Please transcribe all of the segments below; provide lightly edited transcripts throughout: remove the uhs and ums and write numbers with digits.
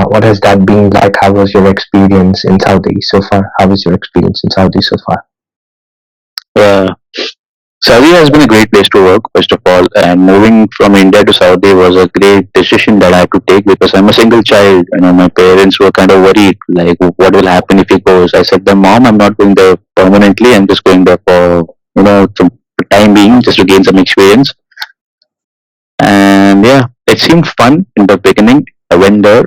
what has that been like? How was your experience in Saudi so far? How was your experience in Saudi so far? Uh, Saudi has been a great place to work, first of all, and moving from India to Saudi was a great decision that I had to take because I'm a single child. My parents were kind of worried, like, what will happen if he goes? I said, "Them, Mom, I'm not going there permanently. I'm just going there for, some time being, just to gain some experience." And yeah, it seemed fun in the beginning. I went there,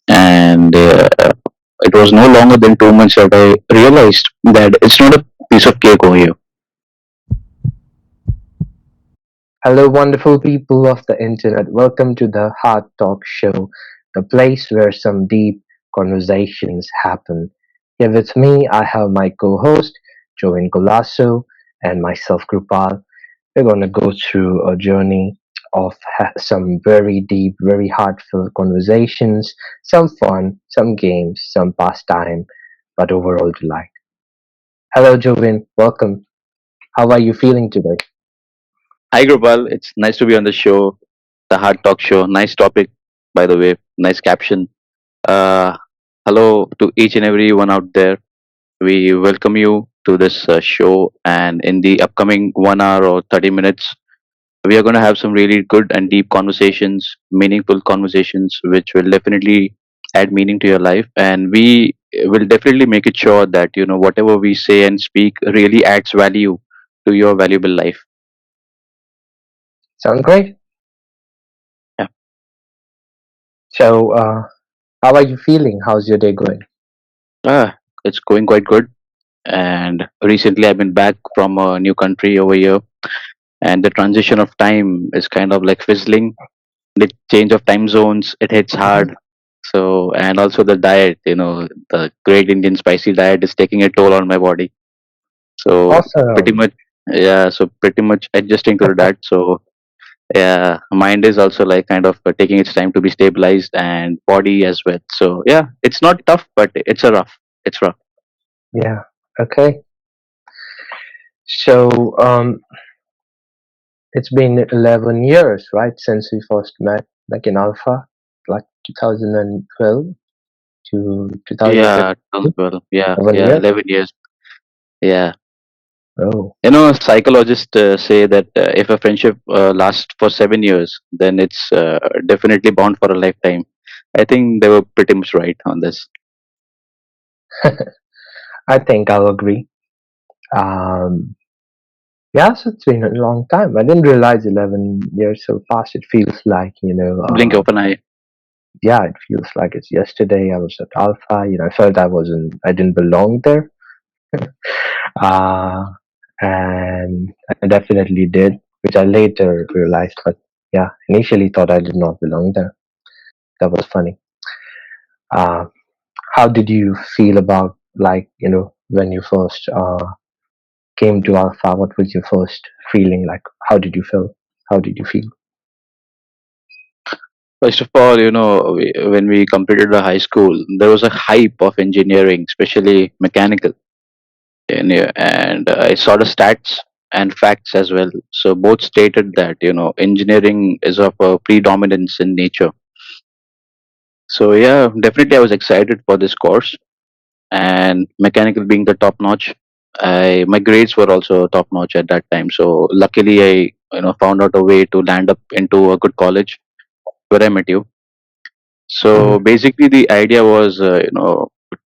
and it was no longer than 2 months that I realized that it's not a piece of cake over here. Hello, wonderful people of the internet. Welcome to the Hard Talk Show, the place where some deep conversations happen. Here with me, I have my co-host Jovin Golasso and myself, Krupal. We're going to go through a journey of some very deep, very heartfelt conversations, some fun, some games, some pastime, but overall delight. Hello, Jovin. Welcome. How are you feeling today? Hi, Gopal. It's nice to be on the show, the Hard Talk Show. Nice topic, by the way. Nice caption. Uh, Hello to each and every one out there. We welcome you to this show, and in the upcoming 1 hour or 30 minutes, we are going to have some really good and deep conversations, meaningful conversations, which will definitely add meaning to your life. And we will definitely make it sure that, whatever we say and speak really adds value to your valuable life. Sound great? Yeah. So, how are you feeling? How's your day going? It's going quite good. And recently I've been back from a new country over here, and the transition of time is kind of like fizzling. The change of time zones, it hits Mhm. hard. So, and also the diet, the great Indian spicy diet is taking a toll on my body. So pretty Awesome. much, yeah, so pretty much adjusting to that. So yeah, mind is also like kind of taking its time to be stabilized, and body as well. So yeah, it's not tough, but it's rough. Yeah. Okay. So, it's been 11 years, right, since we first met, like in Alpha, like 2012 to Yeah, 2022. 12. Yeah, 11 yeah, years. 11 years. Yeah. Oh, Psychologists say that if a friendship lasts for 7 years, then it's definitely bound for a lifetime. I think they were pretty much right on this. I think I'll agree. Um, yeah, so it's been a long time. I didn't realize 11 years so fast. It feels like, Blink open eye. yeah, it feels like it's yesterday. I was at Alpha. I felt I didn't belong there. Uh, and I definitely did, which I later realized. But yeah, initially thought I did not belong there. That was funny. Uh, how did you feel about, like, when you first came to Alpha? What was your first feeling like? How did you feel? How did you feel? First of all, when we completed the high school, there was a hype of engineering, especially mechanical. And I saw the stats and facts as well. So both stated that, engineering is of a predominance in nature. So yeah, definitely I was excited for this course, and mechanical being the top notch. I My grades were also top notch at that time. So luckily I found out a way to land up into a good college where I met you. So Mhm. basically the idea was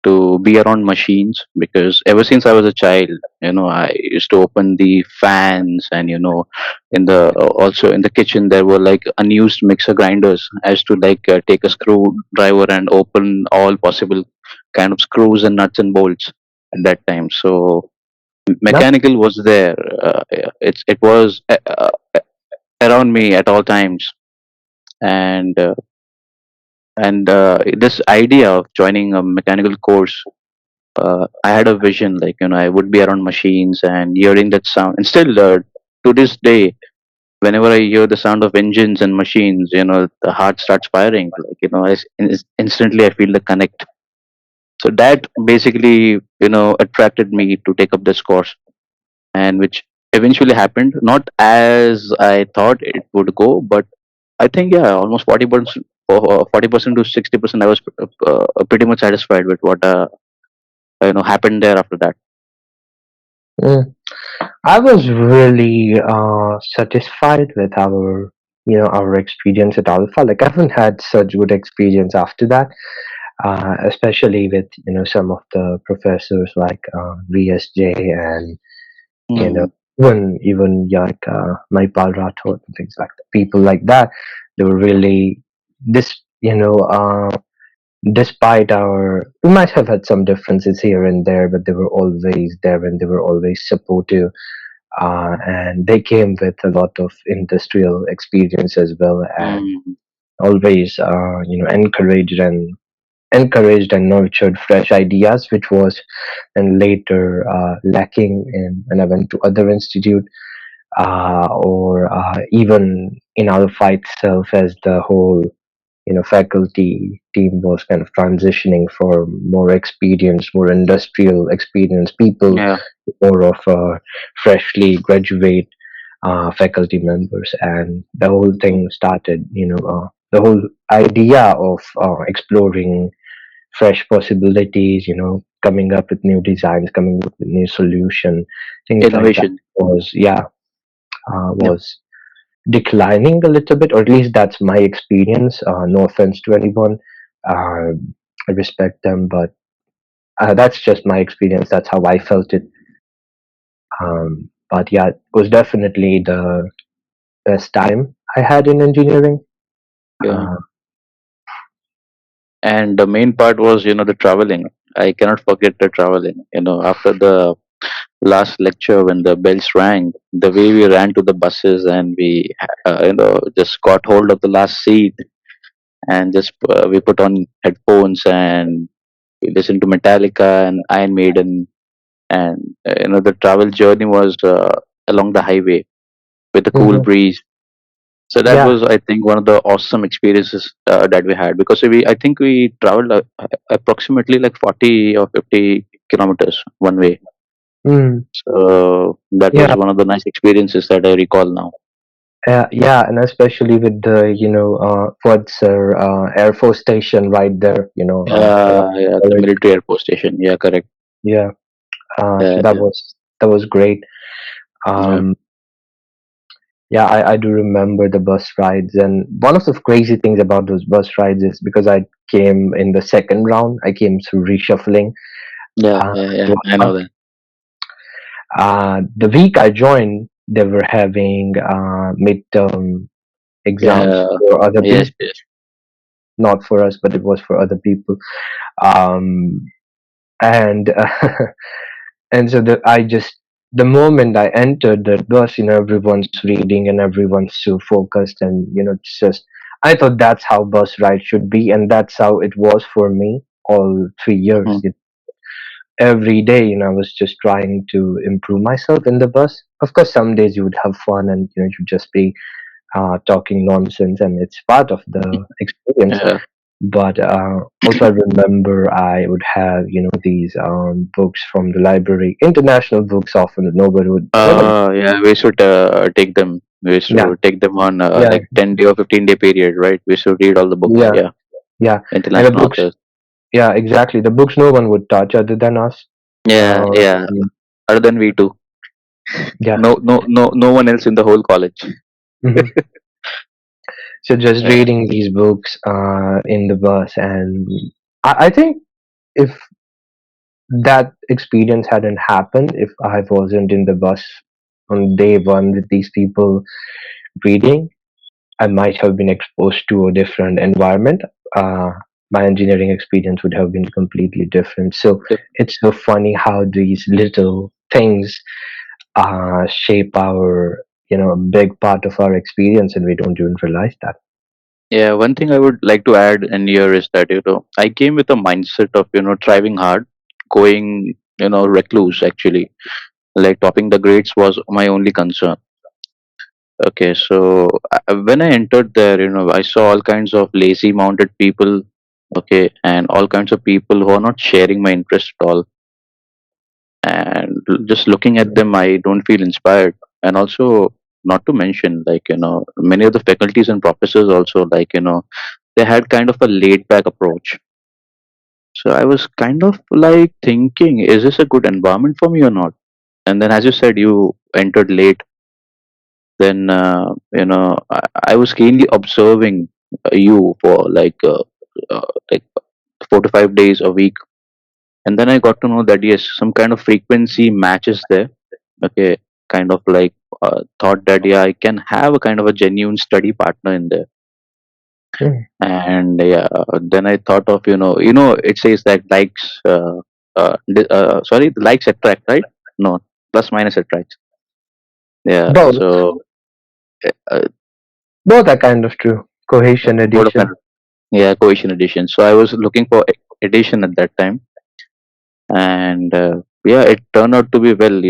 to be around machines, because ever since I was a child, I used to open the fans, and in the also in the kitchen there were like unused mixer grinders. I used to like take a screwdriver and open all possible kind of screws and nuts and bolts at that time. So No? mechanical was there. It was around me at all times. And uh, and uh, this idea of joining a mechanical course, I had a vision, like I would be around machines and hearing that sound, and still to this day, whenever I hear the sound of engines and machines, the heart starts firing, like instantly I feel the connect. So that basically attracted me to take up this course, and which eventually happened, not as I thought it would go, but I think, yeah, almost 40%, for 40% to 60%, I was pretty much satisfied with what happened there after that. Mm. I was really satisfied with our experience at Alpha. Like I haven't had such good experience after that, especially with some of the professors like VSJ and you know Mm, even like Maipal Rathod and things like that. People like that, they were really this despite we might have had some differences here and there, but they were always there and they were always supportive, and they came with a lot of industrial experience as well, and mm, always encouraged and nurtured fresh ideas, which was and later lacking in when I went to other institute, or even in Alpha itself, as the whole faculty team was kind of transitioning for more experience, more industrial experience people, yeah. more of freshly graduate faculty members, and the whole Mm, thing started. The whole idea of exploring fresh possibilities, coming up with new designs, coming up with new solution, things like that innovation. was yeah Yep. was declining a little bit, or at least that's my experience. No offense to anyone, uh, I respect them, but that's just my experience. That's how I felt it. But yeah, it was definitely the best time I had in engineering. Yeah. Uh, And the main part was, the traveling. I cannot forget the traveling. After the last lecture, when the bells rang, the way we ran to the buses and we, just got hold of the last seat, and just we put on headphones and we listened to Metallica and Iron Maiden, and the travel journey was along the highway with a cool mhm. breeze. So that Yeah. was, I think, one of the awesome experiences that we had, because I think we traveled approximately like 40 or 50 kilometers one way. Mm. So that Yeah. was one of the nice experiences that I recall now. Yeah, and especially with the Furtzer Air Force Station right there, around Yeah, the college. military airport station. Yeah, correct. Yeah. So Yeah, that yeah, was great. yeah. Um, Yeah, I do remember the bus rides, and one of the crazy things about those bus rides is because I came in the second round, I came through reshuffling. Yeah, Uh, yeah, yeah. I know that. the week I joined, they were having midterm exams Yeah, for other yes, people, yes. not for us, but it was for other people. Um, and and so the moment I entered the bus, everyone's reading and everyone's so focused, and it's just I thought that's how bus ride should be, and that's how it was for me all 3 years. Mm, Every day, I was just trying to improve myself in the bus. Of course, some days you would have fun, and you just be talking nonsense, and it's part of the experience. yeah. But also, I remember I would have these books from the library, international books, often that nobody. Yeah, we should take them. We Yeah, should take them on yeah, like 10-day or 15-day period, right? We should read all the books. yeah, Yeah, yeah, and the international books. authors. Yeah, exactly. The books no one would touch other than us. Yeah, Uh, yeah. Other than we two, yeah. no one else in the whole college. Hmm. So just Yeah. reading these books in the bus, and I think if that experience hadn't happened, if I wasn't in the bus on day one with these people reading, I might have been exposed to a different environment. Uh, my engineering experience would have been completely different. So Yep. it's so funny how these little things shape a big part of our experience, and we don't even realize that. Yeah, one thing I would like to add in here is that I came with a mindset of driving hard, going recluse actually. Like topping the grades was my only concern. Okay, so when I entered there, I saw all kinds of lazy mounted people. Okay, and all kinds of people who are not sharing my interest at all. And just looking at them, I don't feel inspired. And also, not to mention, like many of the faculties and professors also, like they had kind of a laid back approach. So I was kind of like thinking, is this a good environment for me or not? And then, as you said, you entered late. Then, I was keenly observing you for like 4 to 5 days a week. And then I got to know that yes, some kind of frequency matches there. Okay, kind of like thought that yeah, I can have a kind of a genuine study partner in there. Mm. And yeah, then I thought of it says that sorry, the likes attract, right? No, plus minus attract. Yeah, Both, so uh, both are kind of true. Cohesion, both of addition. them. Yeah, cohesion edition. So I was looking for edition at that time, and yeah, it turned out to be well.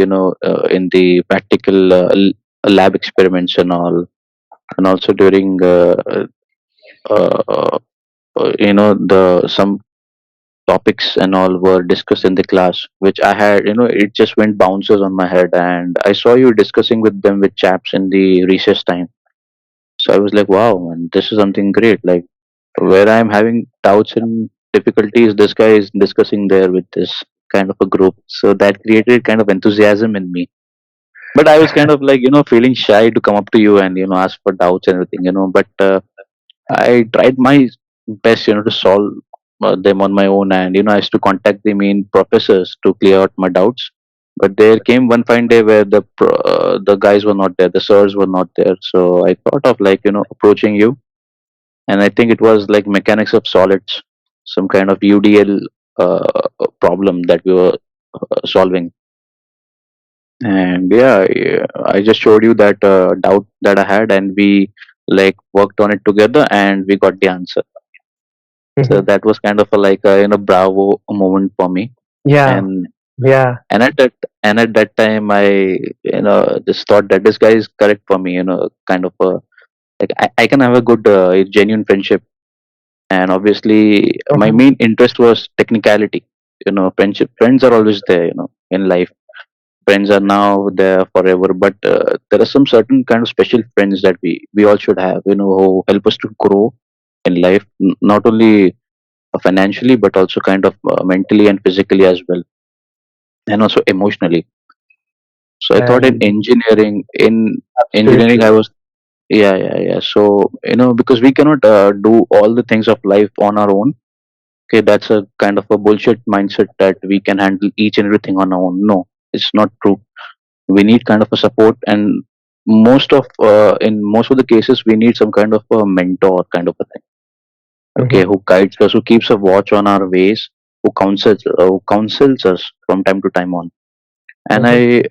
In the practical lab experiments and all, and also during uh, uh, the some topics and all were discussed in the class, which I had, it just went bounces on my head, and I saw you discussing with them with chaps in the recess time. So I was like, wow, man, this is something great. Like where I'm having doubts and difficulties, this guy is discussing there with this kind of a group. So that created kind of enthusiasm in me. But I was kind of like, feeling shy to come up to you and, ask for doubts and everything, but I tried my best, to solve them on my own, and I used to contact the main professors to clear out my doubts. But there came one fine day where the guys were not there, the sirs were not there. So I thought of like approaching you, and I think it was like mechanics of solids, some kind of UDL problem that we were solving. And yeah, I just showed you that doubt that I had, and we like worked on it together, and we got the answer. So Hmm. that was kind of a like a bravo moment for me. Yeah, And yeah. and at that time I just thought that this guy is correct for me. Kind of a like I can have a good genuine friendship. And obviously my Hmm. main interest was technicality. Friendship, friends are always there. In life, friends are now there forever. But there are some certain kind of special friends that we all should have. Who help us to grow in life, not only financially but also kind of mentally and physically as well, and also emotionally. So I thought in And engineering absolutely. I was, yeah, yeah, yeah. So because we cannot do all the things of life on our own. Okay, that's a kind of a bullshit mindset that we can handle each and everything on our own. No, it's not true. We need kind of a support, and in most of the cases we need some kind of a mentor kind of a thing. Okay, Hmm. who guides us, who keeps a watch on our ways, who counsels us from time to time on. And Hmm. I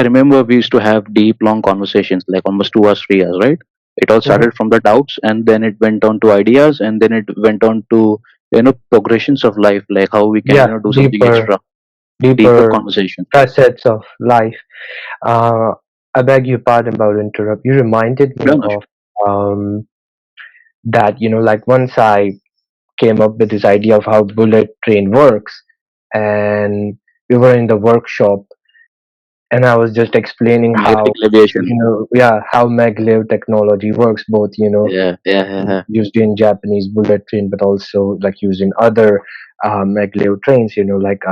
remember we used to have deep, long conversations, like almost 2 hours, 3 hours, right? It all Hmm. started from the doubts, and then it went on to ideas, and then it went on to progressions of life, like how we can Yeah, do something deeper, extra, deeper deeper conversation. facets of life. Uh, I beg your pardon about interrupt. You reminded me Yeah, no, of um, that, like once I came up with this idea of how bullet train works, and we were in the workshop, and I was just explaining how, magnetic leviation. yeah, how maglev technology works, both, Yeah, yeah, yeah, yeah. used in Japanese bullet train, but also like used in other maglev trains, like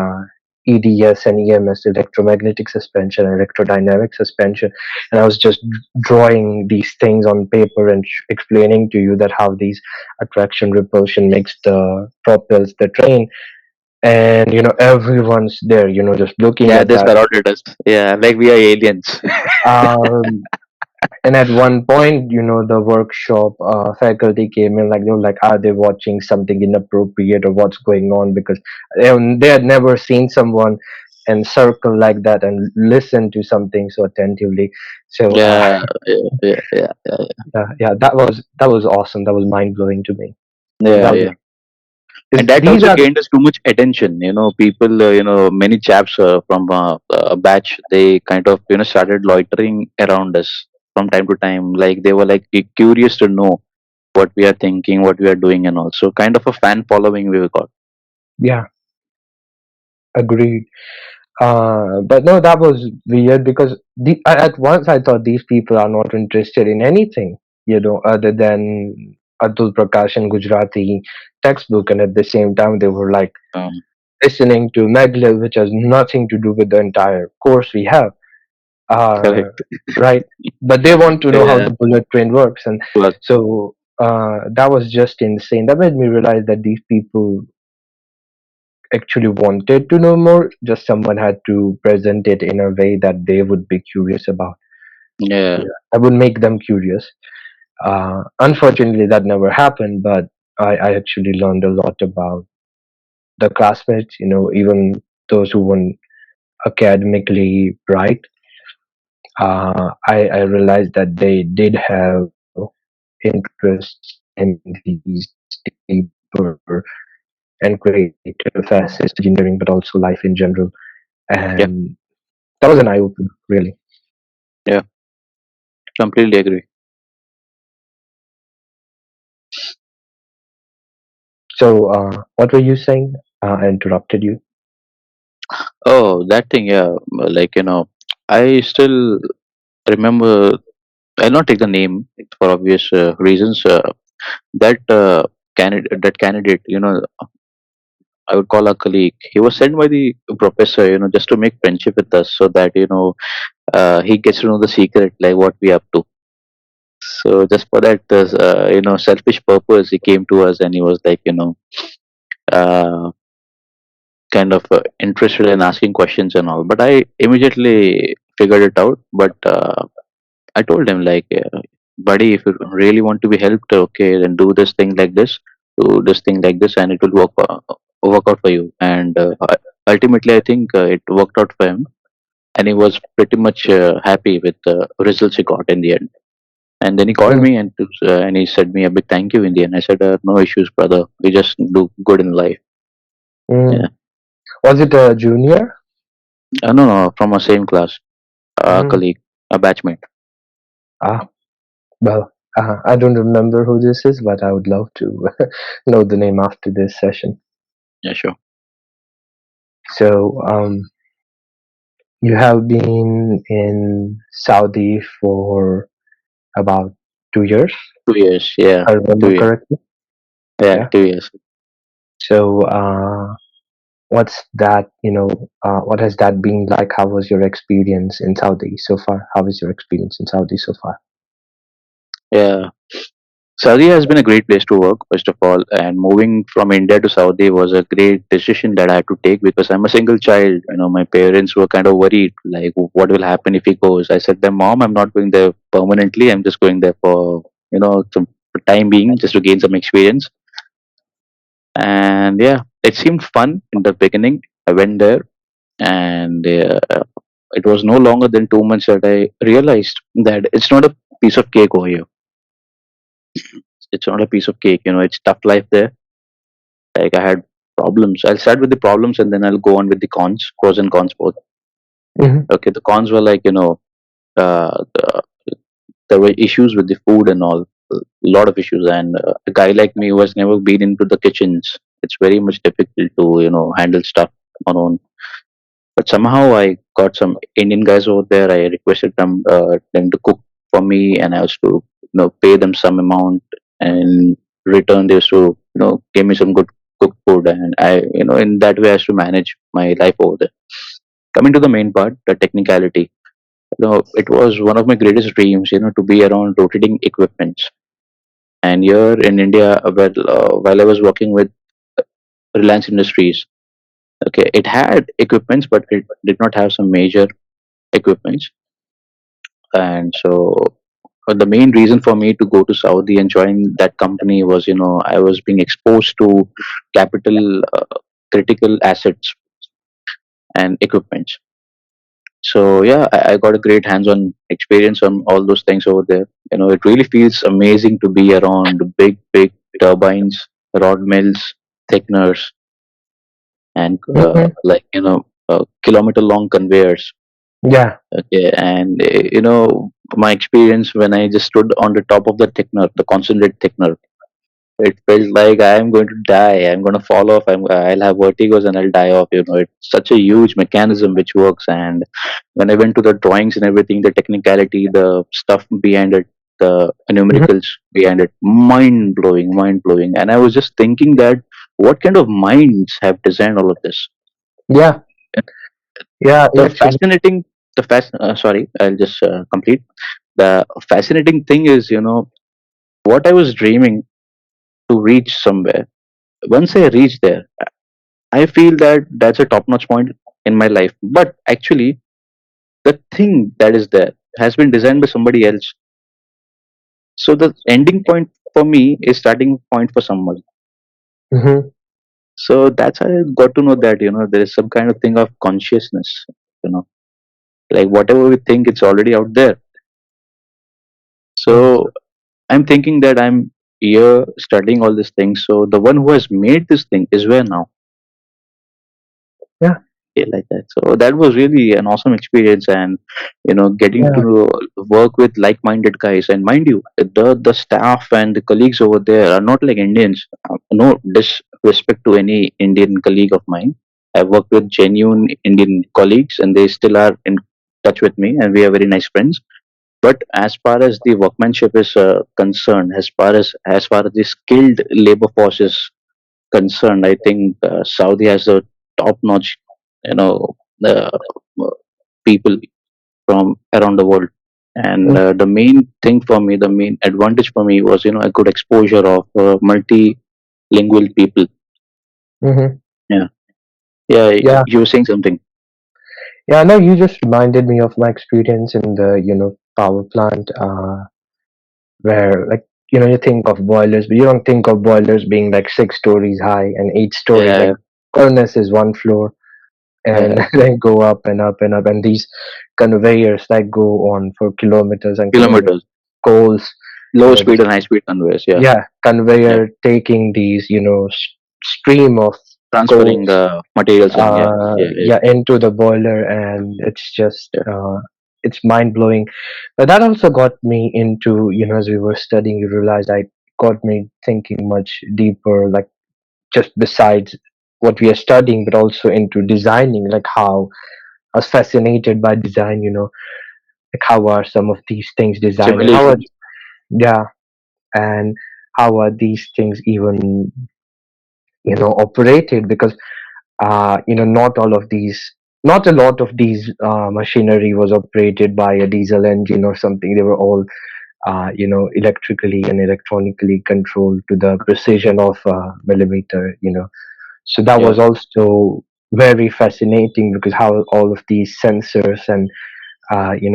EDS and EMS, electromagnetic suspension and electrodynamic suspension. And I was just drawing these things on paper and explaining to you that how these attraction repulsion makes the propels the train. And everyone's there, just looking Yeah, at they that. surrounded us. Yeah, like we are aliens. Um, And at one point, the workshop faculty came in, like they were like, "Are they watching something inappropriate or what's going on?" Because they had never seen someone and circle like that and listen to something so attentively. So Yeah, yeah, yeah, yeah, yeah, yeah, yeah, that was awesome. That was mind blowing to me. yeah, That was yeah. And is that these also are gained us too much attention. People, many chaps from a batch, they kind of started loitering around us from time to time. Like they were like curious to know what we are thinking, what we are doing, and also kind of a fan following we got. yeah, agreed. But no, that was weird because at once I thought these people are not interested in anything, other than Atul Prakash and Gujarati textbook, and at the same time they were like um, listening to maglev, which has nothing to do with the entire course we have, uh, correct. right? But they want to know how Yeah, the bullet train works, and but so that was just insane. That made me realize that these people actually wanted to know more, just someone had to present it in a way that they would be curious about. yeah, Yeah, I would make them curious. Unfortunately, that never happened, but I actually learned a lot about the classmates, even those who weren't academically bright. I realized that they did have interests in these deeper and creative facets, engineering, but also life in general. yeah, And that was an eye opener, really. yeah. Completely agree. So, what were you saying? I interrupted you. Oh, that thing, yeah. Like, I still remember. I'll not take the name for obvious reasons. That candidate, I would call a colleague. He was sent by the professor, just to make friendship with us, so that he gets to know the secret, like what we up to. So just for that, selfish purpose, he came to us and he was like, uh, kind of interested in asking questions and all. But I immediately figured it out. But I told him like, buddy, if you really want to be helped, okay, then do this thing like this, do this thing like this, and it will work out for you. And ultimately, I think it worked out for him, and he was pretty much happy with the results he got in the end. And then he called Mm, me and he said me a big thank you in the end. I said, no issues, brother. We just do good in life. mm. Yeah. Was it a junior? No, no, from our same class, a Mm. colleague, a batchmate. Ah, well, I don't remember who this is, but I would love to know the name after this session. Yeah, sure. So, you have been in Saudi for about 2 years, if 2 years. Yeah, I remember 2 years. correctly. Yeah, Yeah. 2 years. So, what's that? What has that been like? How was your experience in Saudi so far? How was your experience in Saudi so far? Yeah. Saudi has been a great place to work, first of all, and moving from India to Saudi was a great decision that I had to take because I'm a single child. My parents were kind of worried, like, what will happen if he goes? I said, them, Mom, I'm not going there permanently. I'm just going there some for time being, just to gain some experience. And yeah, it seemed fun in the beginning. I went there, and it was no longer than 2 months that I realized that it's not a piece of cake over here. It's not a piece of cake. It's tough life there. Like I had problems. I'll start with the problems and then I'll go on with the cons, pros and cons both. Hmm. Okay, the cons were like uh, the, there were issues with the food and all, a lot of issues. And a guy like me who has never been into the kitchens, it's very much difficult to handle stuff on own. But somehow I got some Indian guys over there. I requested them to cook for me, and I was to pay them some amount, and return they used to give me some good cooked food, and I in that way I used to manage my life over there. Coming to the main part, the technicality. It was one of my greatest dreams, to be around rotating equipments. And here in India, while I was working with Reliance Industries, okay, it had equipments, but it did not have some major equipments. And so the main reason for me to go to Saudi and join that company was, I was being exposed to capital critical assets and equipments. So yeah, I got a great hands-on experience on all those things over there. It really feels amazing to be around big turbines, rod mills, thickeners, and Hmm. kilometer-long conveyors. Yeah. Okay, and my experience when I just stood on the top of the thickener, the concentrate thickener, it felt like I am going to die. I'm going to fall off. I'll have vertigos and I'll die off. It's such a huge mechanism which works. And when I went to the drawings and everything, the technicality, the stuff behind it, the Mhm. numericals behind it, mind blowing. And I was just thinking that what kind of minds have designed all of this? Yeah, yeah, The actually. fascinating, sorry, I'll just complete. The fascinating thing is, what I was dreaming to reach somewhere. Once I reach there, I feel that that's a top-notch point in my life. But actually, the thing that is there has been designed by somebody else. So the ending point for me is starting point for someone. Hmm. So that's how I got to know that there is some kind of thing of consciousness. You know, like whatever we think, it's already out there. Yes. So I'm thinking that I'm here studying all these things. So the one who has made this thing is where now? Yeah, Yeah, like that. So that was really an awesome experience, and getting yeah. to work with like-minded guys. And mind you, the staff and the colleagues over there are not like Indians. No disrespect to any Indian colleague of mine. I've worked with genuine Indian colleagues, and they still are in touch with me, and we are very nice friends. But as far as the workmanship is concerned, as far as the skilled labor force is concerned, I think Saudi has a top-notch, uh, people from around the world. And the main thing for me, the main advantage for me was, a good exposure of multilingual people. Mm-hmm. Yeah, yeah. Yeah, You were saying something. yeah. No, you just reminded me of my experience in the power plant, where like you think of boilers, but you don't think of boilers being like 6 stories high and 8 stories. Like Yeah, furnace is one floor, and yeah. then go up and up and up, and these conveyors that go on for kilometers and kilometers. Kilometers, Coals, low speed just and high speed conveyors. Yeah, yeah, yeah. conveyor taking these stream of Transferring coals, materials and yeah, yeah, yeah, yeah, into the boiler, and it's just yeah. it's mind blowing. But that also got me into, as we were studying, you realize I got me thinking much deeper, like just besides what we are studying, but also into designing, like how I was fascinated by design, like how are some of these things designed, and how are, Simulations. yeah, and how are these things even operated, because not all of these, not a lot of these machinery was operated by a diesel engine or something. They were all electrically and electronically controlled to the precision of millimeter. So that Yeah, was also very fascinating, because how all of these sensors and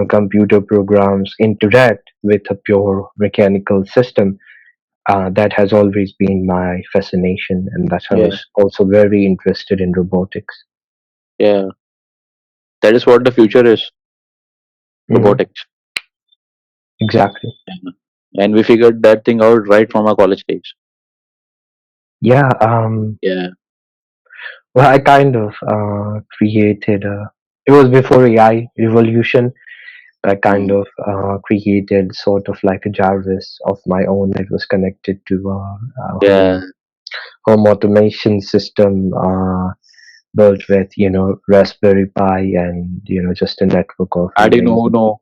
computer programs interact with a pure mechanical system. That has always been my fascination, and that's why I yeah, was also very interested in robotics. yeah. That is what the future is. Hmm. Robotics. Exactly. Yeah. And we figured that thing out right from our college days. Yeah. Yeah. Well, I kind of created. It was before AI revolution. I kind Mm. of created sort of like a Jarvis of my own that was connected to a Yeah. home automation system, built with Raspberry Pi, and just a network of Arduino relays. Uno, Yeah,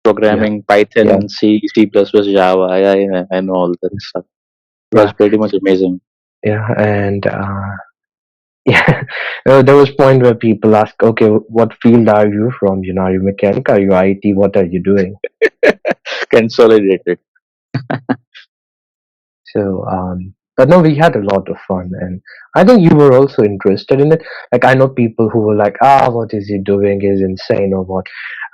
programming, yeah, Python, C, C++, Java. I know all that stuff. It was yeah, pretty much amazing. yeah, and yeah, there was point where people ask, okay, what field are you from? Are you mechanic? Are you IT? What are you doing? Consolidated. So, but no, we had a lot of fun, and I think you were also interested in it. Like, I know people who were like, "Ah, what is he doing? Is insane or what?"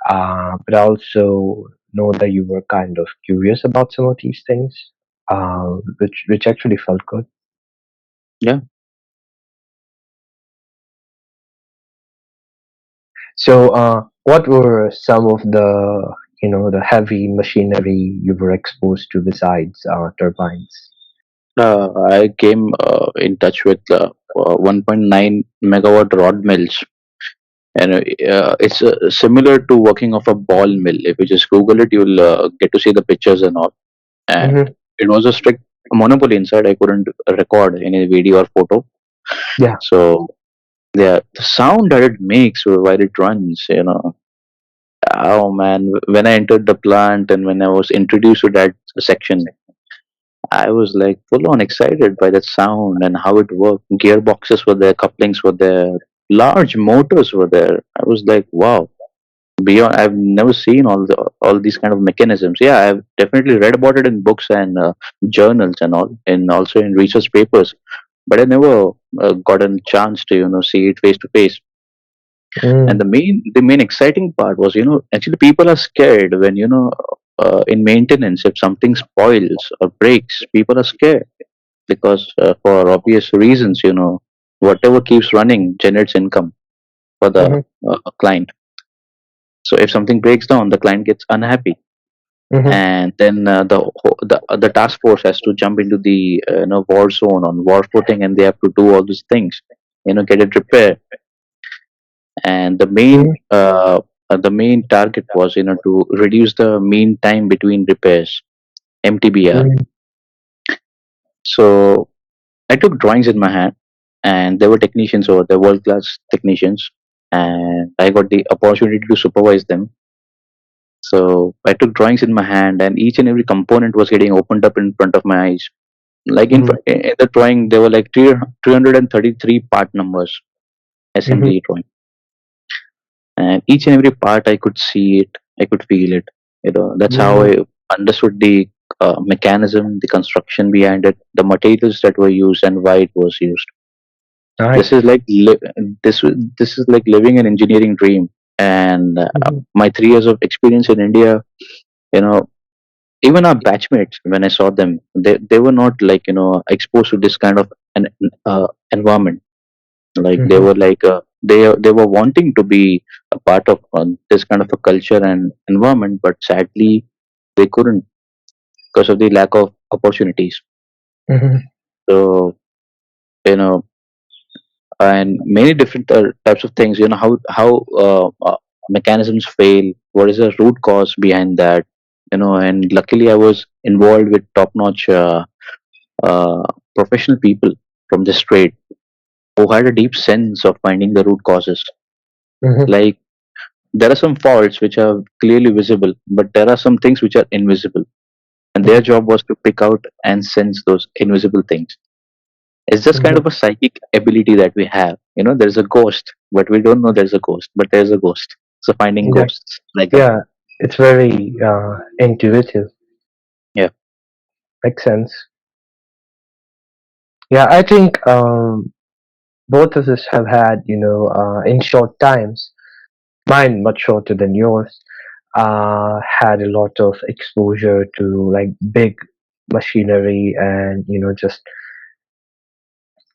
But I also know that you were kind of curious about some of these things, which actually felt good. Yeah. So, what were some of the the heavy machinery you were exposed to besides turbines? I came in touch with 1.9 megawatt rod mills, and it's similar to working of a ball mill. If you just Google it, you'll get to see the pictures and all. And Hmm. it was a strict monopoly inside. I couldn't record any video or photo. Yeah. So yeah, the sound that it makes while it runs, Oh man, when I entered the plant and when I was introduced to that section, I was like full on excited by that sound and how it worked. Gearboxes were there, couplings were there, large motors were there. I was like, wow. Beyond, I've never seen all these kind of mechanisms. Yeah, I've definitely read about it in books and journals and all, and also in research papers. But I never got a chance to see it face to face. And Mm, the main exciting part was, actually people are scared when in maintenance, if something spoils or breaks, people are scared because for obvious reasons, whatever keeps running generates income for the mhm, client. So if something breaks down, the client gets unhappy, mhm, and then the task force has to jump into the war zone on war footing, and they have to do all these things, get it repaired. And mhm, the main target was to reduce the mean time between repairs, MTBR. mhm, So I took drawings in my hand, and there were technicians over there, world class technicians, and I got the opportunity to supervise them. So I took drawings in my hand, and each and every component was getting opened up in front of my eyes. Like mhm, in the drawing, there were like 333 part numbers, mhm, assembly drawing, and each and every part I could see it, I could feel it. That's how mhm. I understood the mechanism, the construction behind it, the materials that were used, and why it was used. This is Nice. like this is like living an engineering dream. And Mhm, my 3 years of experience in India, you know, even our batchmates, when I saw them, they were not like exposed to this kind of an environment. Like they mhm, were like they were wanting to be a part of this kind of a culture and environment, but sadly they couldn't because of the lack of opportunities. mhm, So you know, and many different types of things. How mechanisms fail. What is the root cause behind that? And luckily I was involved with top-notch uh, professional people from this trade who had a deep sense of finding the root causes. mhm, Like there are some faults which are clearly visible, but there are some things which are invisible, and their mhm, job was to pick out and sense those invisible things. It's just kind mhm. of a psychic ability that we have. There's a ghost, but we don't know there's a ghost, but there's a ghost. So finding Yeah, ghosts like that. yeah, it's very intuitive. Yeah, Makes sense. Yeah, I think both of us have had, in short times, mine much shorter than yours, had a lot of exposure to like big machinery and, just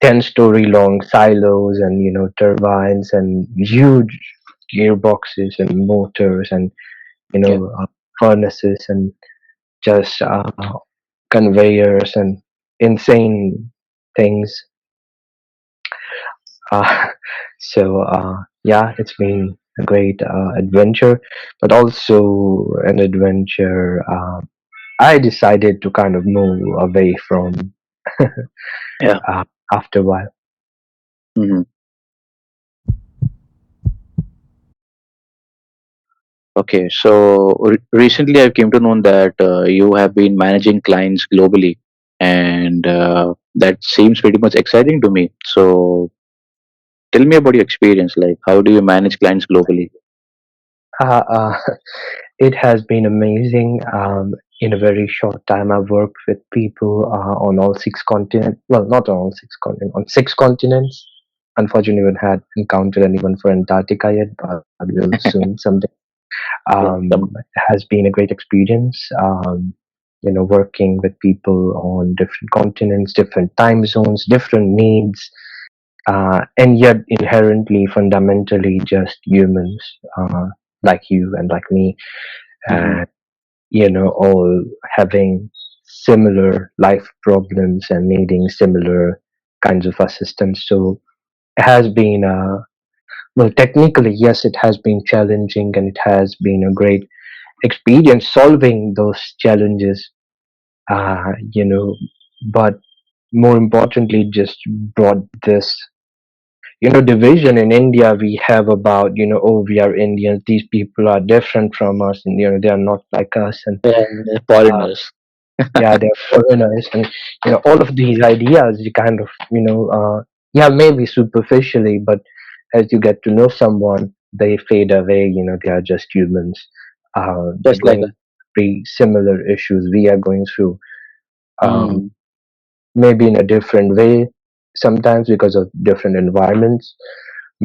10-story long silos and, turbines and huge gearboxes and motors and, yeah, furnaces and just conveyors and insane things. Uh, yeah, it's been a great adventure, but also an adventure I decided to kind of move away from yeah. after a while. hmm Okay, so recently I came to know that you have been managing clients globally, and that seems pretty much exciting to me. So tell me about your experience. Like, how do you manage clients globally? Uh, it has been amazing. In a very short time, I've worked with people on all six continents. Well, not on all six continents, on six continents. Unfortunately, we haven't had encountered anyone for Antarctica yet, but we'll soon someday. Yeah, It has been a great experience. Working with people on different continents, different time zones, different needs, and yet inherently, fundamentally, just humans like you and like me, hmm and all having similar life problems and needing similar kinds of assistance. So it has been well, technically, yes, it has been challenging, and it has been a great experience solving those challenges. Uh, you know, but more importantly, just brought this. division in India we have about, oh, we are Indians, these people are different from us, and they are not like us, and Yeah, uh, foreigners. yeah, they're foreigners, and all of these ideas you kind of, yeah, maybe superficially, but as you get to know someone, they fade away. They are just humans. They're Just like going a. through similar issues we are going through, um, Mm, maybe in a different way, sometimes because of different environments,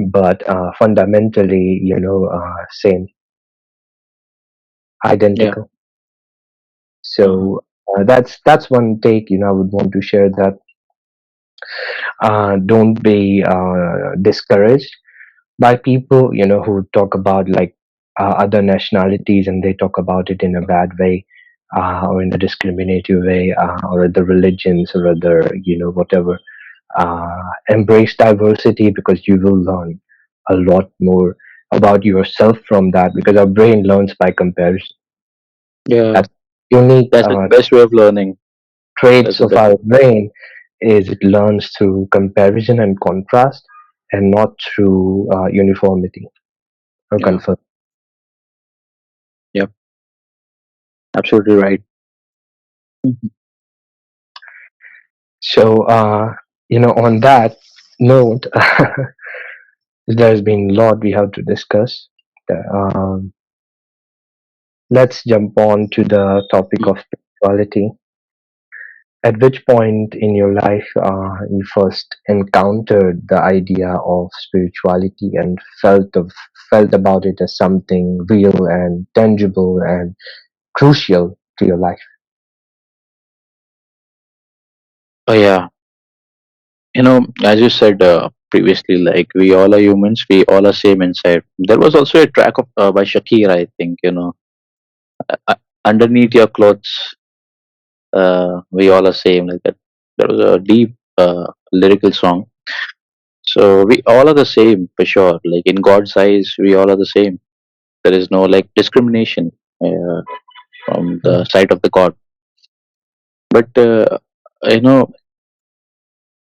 but fundamentally, same, yeah. identical. Mm, So that's one take. I would want to share that. Don't be discouraged by people, who talk about like other nationalities, and they talk about it in a bad way, or in a discriminative way, or other religions, or other, whatever. Embrace diversity, because you will learn a lot more about yourself from that, because our brain learns by comparison. yeah, That's unique that's the best way of learning. That's traits the of best. our brain, is it learns through comparison and contrast, and not through uniformity or Yeah, conformity. yep, absolutely right. Mhm. So, on that note, there's been a lot we have to discuss. Um, let's jump on to the topic Mm. of spirituality. At which point in your life you first encountered the idea of spirituality, and felt about it as something real and tangible and crucial to your life? Oh yeah, as you said previously, like we all are humans, we all are same inside. There was also a track of by Shakira, I think. Uh, Underneath your clothes, we all are same, like that. There was a deep lyrical song. So we all are the same for sure. Like in God's eyes, we all are the same. There is no like discrimination from the Mm, side of the God. But you know,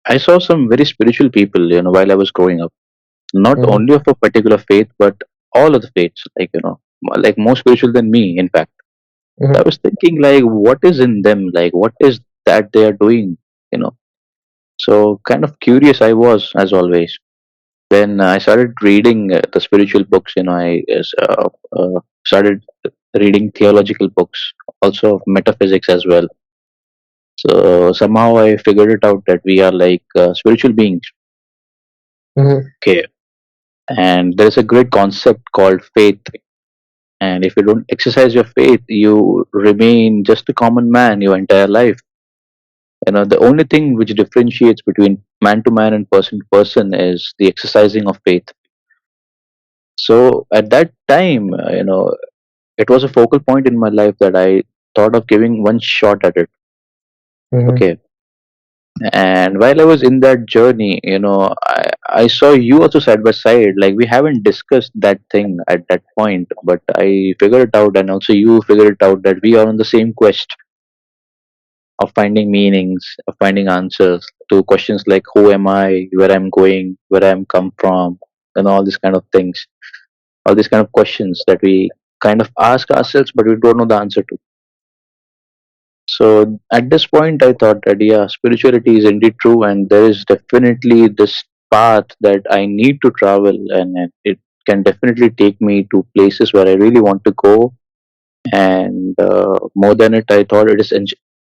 I saw some very spiritual people, while I was growing up. Not mhm, only of a particular faith, but all of the faiths. Like like more spiritual than me. In fact, I mhm, was thinking like, what is in them? Like, what is that they are doing? You know. So kind of curious I was, as always. Then I started reading the spiritual books. Started reading theological books, also of metaphysics as well. So somehow I figured it out that we are like spiritual beings. mhm, Okay, and there is a great concept called faith. And if you don't exercise your faith, you remain just a common man your entire life. The only thing which differentiates between man to man and person to person is the exercising of faith. So at that time, it was a focal point in my life that I thought of giving one shot at it. mhm, Okay. And while I was in that journey, I saw you also side by side. Like we haven't discussed that thing at that point, but I figured it out, and also you figured it out that we are on the same quest of finding meanings, of finding answers to questions like who am I, where I'm going, where I'm come from, and all these kind of things, all these kind of questions that we kind of ask ourselves, but we don't know the answer to. So at this point, I thought that yeah, spirituality is indeed true, and there is definitely this path that I need to travel, and it can definitely take me to places where I really want to go. And more than it, I thought it is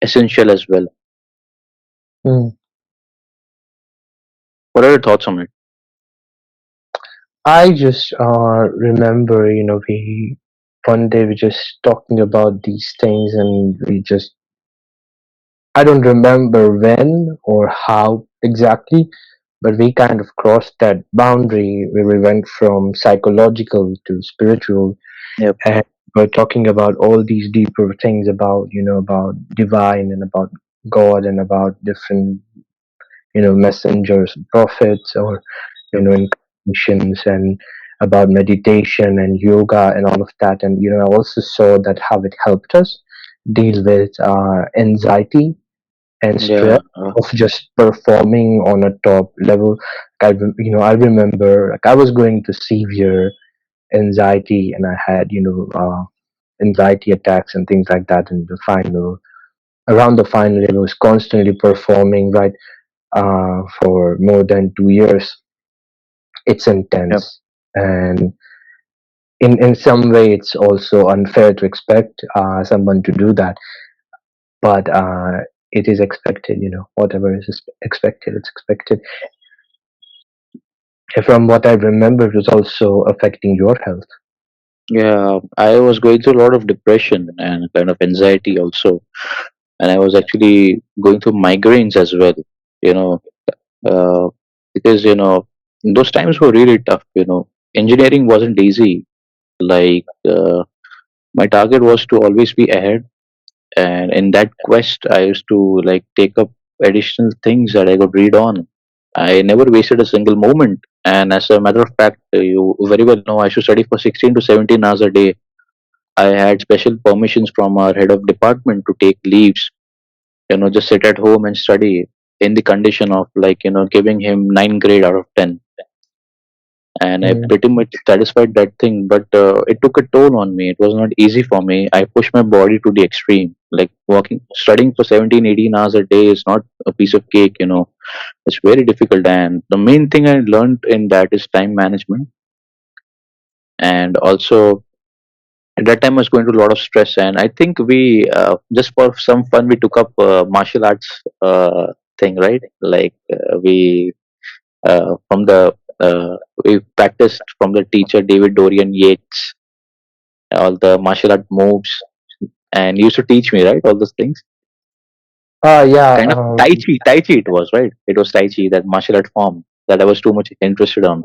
essential as well. mhm. What are your thoughts on it? I just remember, we one day we just talking about these things, and we just, I don't remember when or how exactly, but we kind of crossed that boundary where we went from psychological to spiritual, Yep. and we're talking about all these deeper things about, about divine, and about God, and about different, messengers, prophets, or incarnations, and about meditation and yoga and all of that. And I also saw that how it helped us deal with anxiety, and stress Yeah. of just performing on a top level. I remember like I was going to severe anxiety, and I had anxiety attacks and things like that in the final. Around the final, it was constantly performing, right? For more than 2 years. It's Yep. intense, and in some way, it's also unfair to expect someone to do that. But it is expected, whatever is expected, it's expected. From what I remember, it was also affecting your health. Yeah, I was going through a lot of depression and kind of anxiety also, and I was actually going through migraines as well. You know, uh, because those times were really tough. Engineering wasn't easy. Like my target was to always be ahead, and in that quest, I used to like take up additional things that I could read on. I never wasted a single moment. And as a matter of fact, you very well know I should study for 16 to 17 hours a day. I had special permissions from our head of department to take leaves, just sit at home and study in the condition of like, giving him 9 grade out of 10. And I Mm. pretty much satisfied that thing, but it took a toll on me. It was not easy for me. I pushed my body to the extreme. Like studying for 17, 18 hours a day is not a piece of cake. It's very difficult. And the main thing I learned in that is time management. And also, at that time, I was going through a lot of stress. And I think we, just for some fun, we took up martial arts thing, right? Like from the we practiced from the teacher David Dorian Yates all the martial art moves, and he used to teach me, right, all those things. Yeah. Kind of Tai Chi it was, right? It was Tai Chi, that martial art form that I was too much interested on.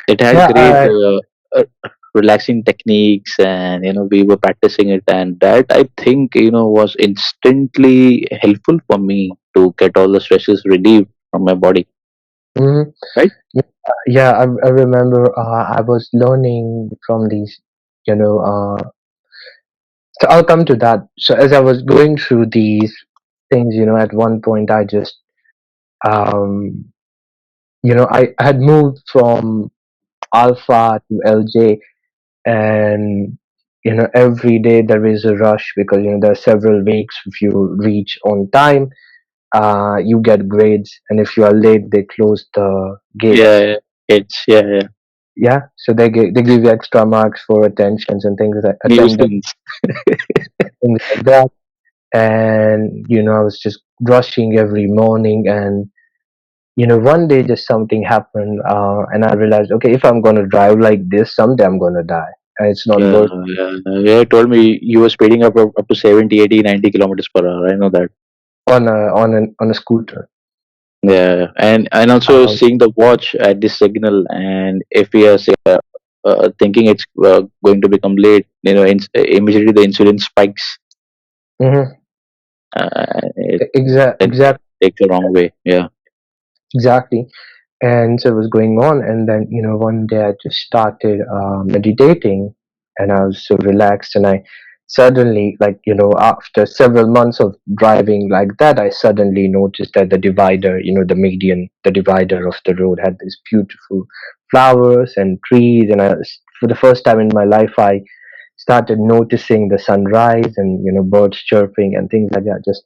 It had Yeah. great relaxing techniques, and we were practicing it, and that I think was instantly helpful for me to get all the stresses relieved from my body, Mhm. right? Yeah, I remember I was learning from these, you know. So I'll come to that. So as I was going through these things, at one point I just, um, I had moved from Alpha to LJ, and every day there is a rush because there are several weeks. If you reach on time, you get grades, and if you are late, they close the Yeah, gates. yeah. It's yeah, yeah. Yeah, so they give you extra marks for attentions and things like attendance, Nuisance. things like that. And I was just rushing every morning, and one day just something happened, and I realized, okay, if I'm gonna drive like this, someday I'm gonna die, and it's not Yeah, worth yeah, yeah. You told me you were speeding up to 70, 80, 90 kilometers per hour. I know that. on a scooter. Yeah, and also Um, seeing the watch at this signal, and if we are say, thinking it's going to become late, immediately the insulin spikes. mhm, It exact takes the wrong way. Yeah, exactly. And so it was going on, and then one day I just started meditating, and I was so relaxed, and I suddenly, like, after several months of driving like that, I suddenly noticed that the divider, the median, the divider of the road had these beautiful flowers and trees, and for the first time in my life, I started noticing the sunrise and birds chirping and things like that. Just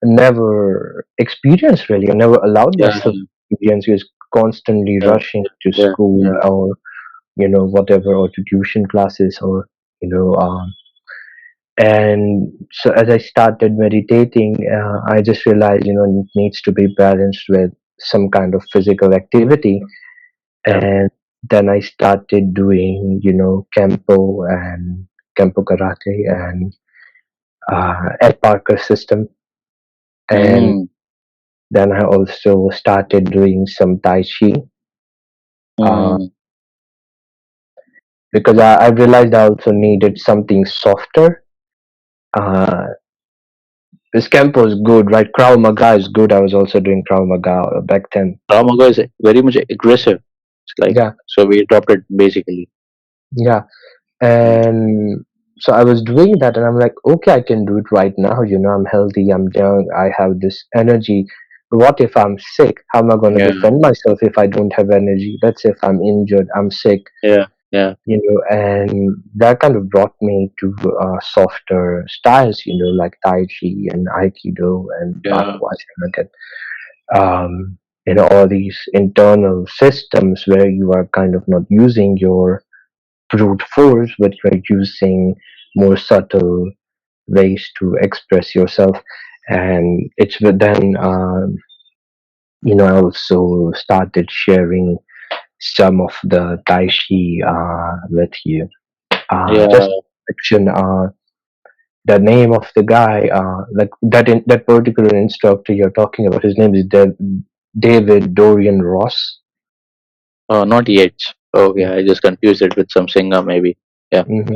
never experienced, really. I never allowed yeah, myself to experience. Because constantly yeah, rushing to yeah, school, yeah. or whatever, or to tuition classes, or you know and so as I started meditating, I just realized it needs to be balanced with some kind of physical activity. Yeah. And then I started doing kempo and kempo karate and Ed Parker system. And Mm, then I also started doing some tai chi, uh, mm. because I realized I also needed something softer. uh, this kempo is good, right? Krav Maga is good. I was also doing Krav Maga back then. Ramaga is very much aggressive. It's like Yeah, so we dropped it basically. yeah. Mm. And So I was doing that, and I'm like, okay, I can do it right now. I'm healthy, I'm young, I have this energy. What if I'm sick? How am I going to Yeah, defend myself if I don't have energy? Let's say if I'm injured, I'm sick, yeah, yeah, and that kind of brought me to softer styles, like Tai Chi and Aikido and yeah, Bakuazanagan. All these internal systems where you are kind of not using your brute force, but you're using more subtle ways to express yourself. And then, I also started sharing some of the Tai Chi with you. yeah. Just mention the name of the guy, like that particular instructor you're talking about. His name is David Dorian Ross. Not yet. Oh, yeah. I just confused it with some singer, maybe. Yeah, Hmm.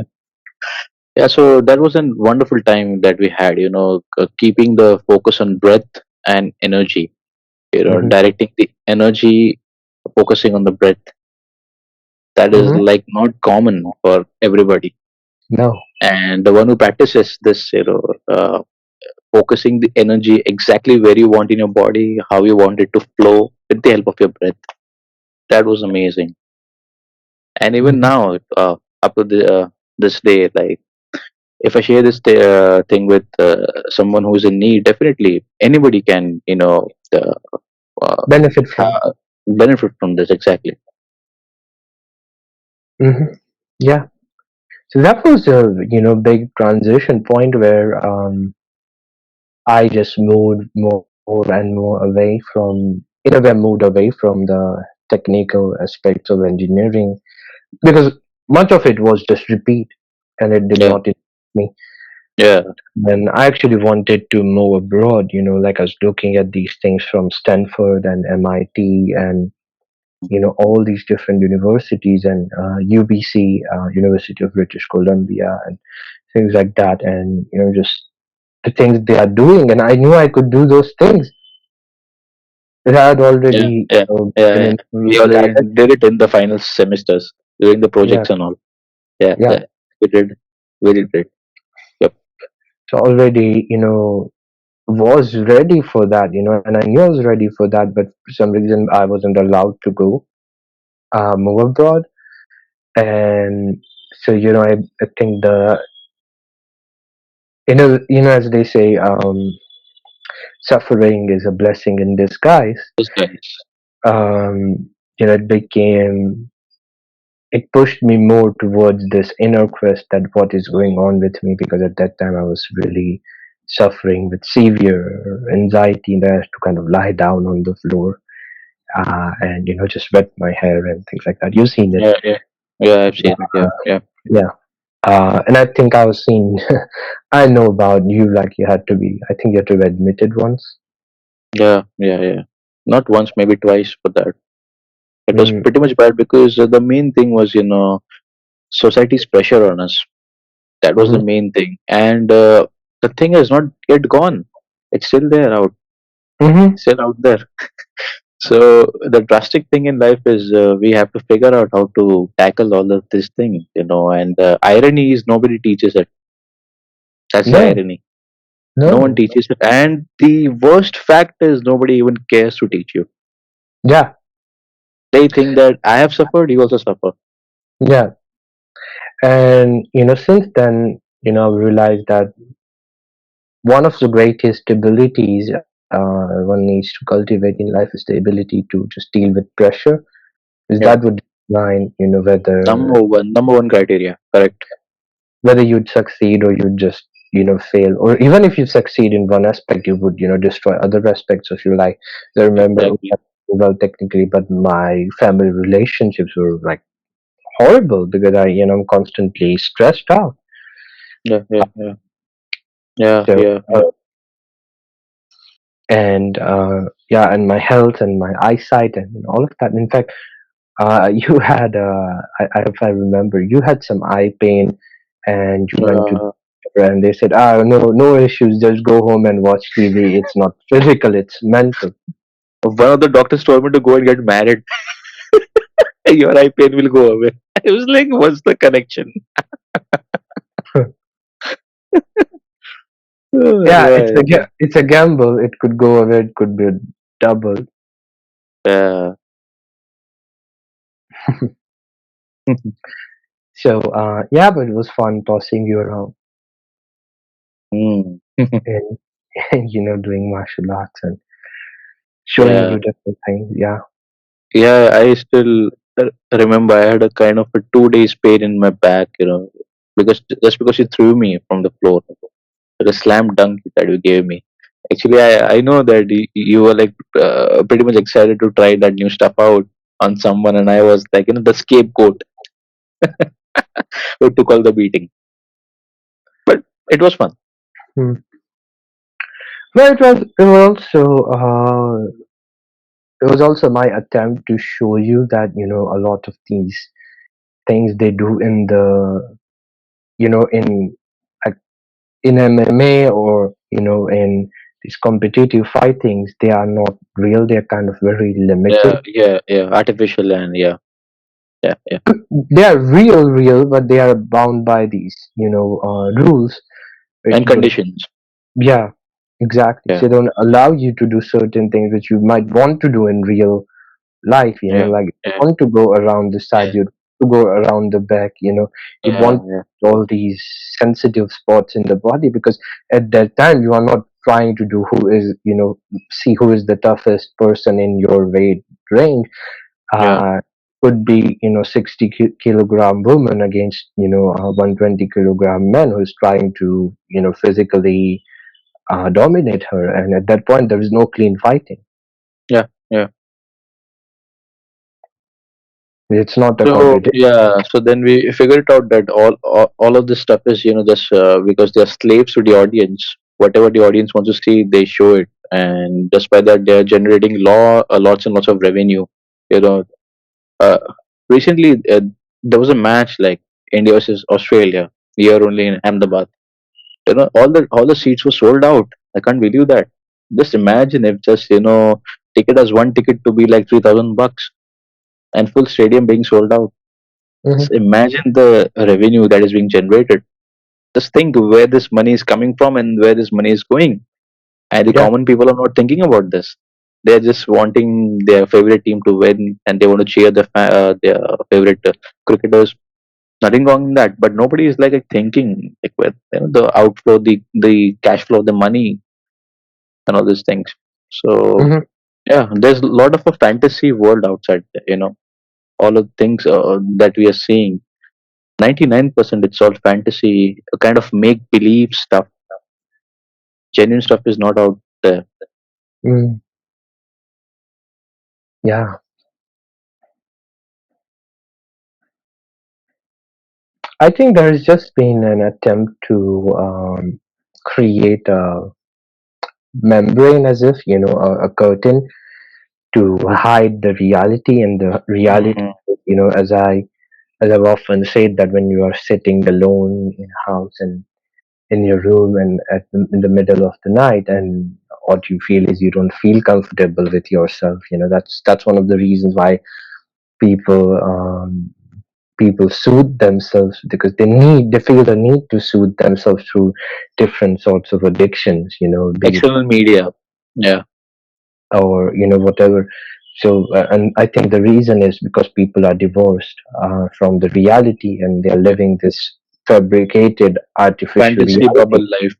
yeah. So that was a wonderful time that we had. Keeping the focus on breath and energy. Hmm. Directing the energy, focusing on the breath. That is Hmm. like not common for everybody. No. And the one who practices this, focusing the energy exactly where you want in your body, how you want it to flow with the help of your breath. That was amazing. And even Hmm. now, up to this day, like if I share this thing with someone who's in need, definitely anybody can, uh, Benefit from. ha- benefit from this exactly. Hmm. Yeah. So that was a big transition point where I just moved more and more away from, in a way, moved away from the technical aspects of engineering because much of it was just repeat, and it did Yeah, not interest me. yeah, And I actually wanted to move abroad. Like I was looking at these things from Stanford and MIT and all these different universities and UBC, University of British Columbia, and things like that, and just the things they are doing, and I knew I could do those things. But I had yeah, already yeah, been yeah, yeah. We influenced by already it. did it in the final semesters during the Yeah, projects and all. Yeah, yeah. yeah, we did. We did it. Yep. So already, was ready for that, and I knew I was ready for that, but for some reason I wasn't allowed to go move abroad. And so, I think as they say, suffering is a blessing in disguise. Those guys. It became it pushed me more towards this inner quest that what is going on with me, because at that time I was really suffering with severe anxiety and I had to kind of lie down on the floor and just wet my hair and things like that. You've seen it. Yeah, yeah, yeah. I've seen it. Yeah, yeah, Yeah. And I think I was seen. I know about you, like you had to be, I think you had to be admitted once. yeah, yeah, yeah. Not once, maybe twice for that. It was Mm, pretty much bad because the main thing was, society's pressure on us. That was the mm-hmm, main thing, and the thing is not yet gone. It's still there, mm-hmm, still out there. So the drastic thing in life is we have to figure out how to tackle all of this thing, And the irony is nobody teaches it. That's the no, irony. No one no. teaches it, and the worst fact is nobody even cares to teach you. Yeah, They think that I have suffered, you also suffer. yeah. And, since then, I've realized that one of the greatest abilities one needs to cultivate in life is the ability to just deal with pressure. Is Yep. that would define, Number one criteria. Correct. whether you'd succeed or you'd just, fail. Or even if you succeed in one aspect, you would, destroy other aspects of your life. I remember, Exactly. well, technically, but my family relationships were like horrible because I'm constantly stressed out. Yeah, yeah, yeah, yeah, So, yeah, yeah. and yeah, and my health and my eyesight and all of that. In fact, you had, if I remember, you had some eye pain, and you went to the Uh, doctor and they said, no, no issues, just go home and watch TV. It's not physical, it's mental. one of the doctors told me to go and get married. Your eye pain will go away. I was like, what's the connection? Oh, Yeah, right. it's a gamble. It could go away. It could be a double. Yeah. So yeah, but it was fun tossing you around Mm. and doing martial arts and showing Yeah. you different things. Yeah. Yeah, I still remember I had a kind of a 2 days pain in my back, because just because you threw me from the floor, like a slam dunk that you gave me. Actually, I know that you were like pretty much excited to try that new stuff out on someone, and I was like, the scapegoat who took all the beating. But it was fun. Hmm. Well, it was also my attempt to show you that a lot of these things they do in the in like in MMA or in these competitive fightings, they are not real. They are kind of very Yeah, limited. yeah, yeah. Artificial and yeah, yeah, yeah. They are real, but they are bound by these rules which And don't. conditions. Yeah, exactly. Yeah, So they don't allow you to do certain things which you might want to do in real life, yeah, like you yeah, want to go around the side, yeah, you to go around the back, you'd yeah, want yeah, all these sensitive spots in the body because at that time you are not trying to do who is, see who is the toughest person in your weight range. yeah, Uh, could be, 60 kilogram woman against, a 120 kilogram man who's trying to, physically dominate her. And at that point, there is no clean fighting. yeah, yeah. It's not a So competition. yeah, so then we figured out that all of this stuff is just because they're slaves to the audience. Whatever the audience wants to see, they show it, and just by that they're generating lots and lots of revenue. You know, uh, recently there was a match like India versus Australia here only in Ahmedabad. All the seats were sold out. I can't believe that. Just imagine if just ticket as one ticket to be like $3,000 and full stadium being sold out. Hmm. Just imagine the revenue that is being generated. Just think where this money is coming from and where this money is going. And the Yeah. common people are not thinking about this. They're just wanting their favorite team to win, and they want to cheer their favorite cricketers. Nothing wrong in that, but nobody is like thinking like with the outflow, the cash flow, the money, and all these things. So Hmm. yeah, there's a lot of a fantasy world outside there. All of the things that we are seeing. 99% it's all fantasy, a kind of make believe stuff. Genuine stuff is not out there. Mm. Yeah. I think there has just been an attempt to create a membrane, as if, a curtain to hide the reality. And the reality, Hmm. as I've often said, that when you are sitting alone in a house and in your room and in the middle of the night, and what you feel is you don't feel comfortable with yourself. That's one of the reasons why people people soothe themselves, because they feel the need to soothe themselves through different sorts of addictions, be it External media. Yeah. or whatever. So and I think the reason is because people are divorced from the reality, and they're living this fabricated artificial Fantasy reality. bubble life.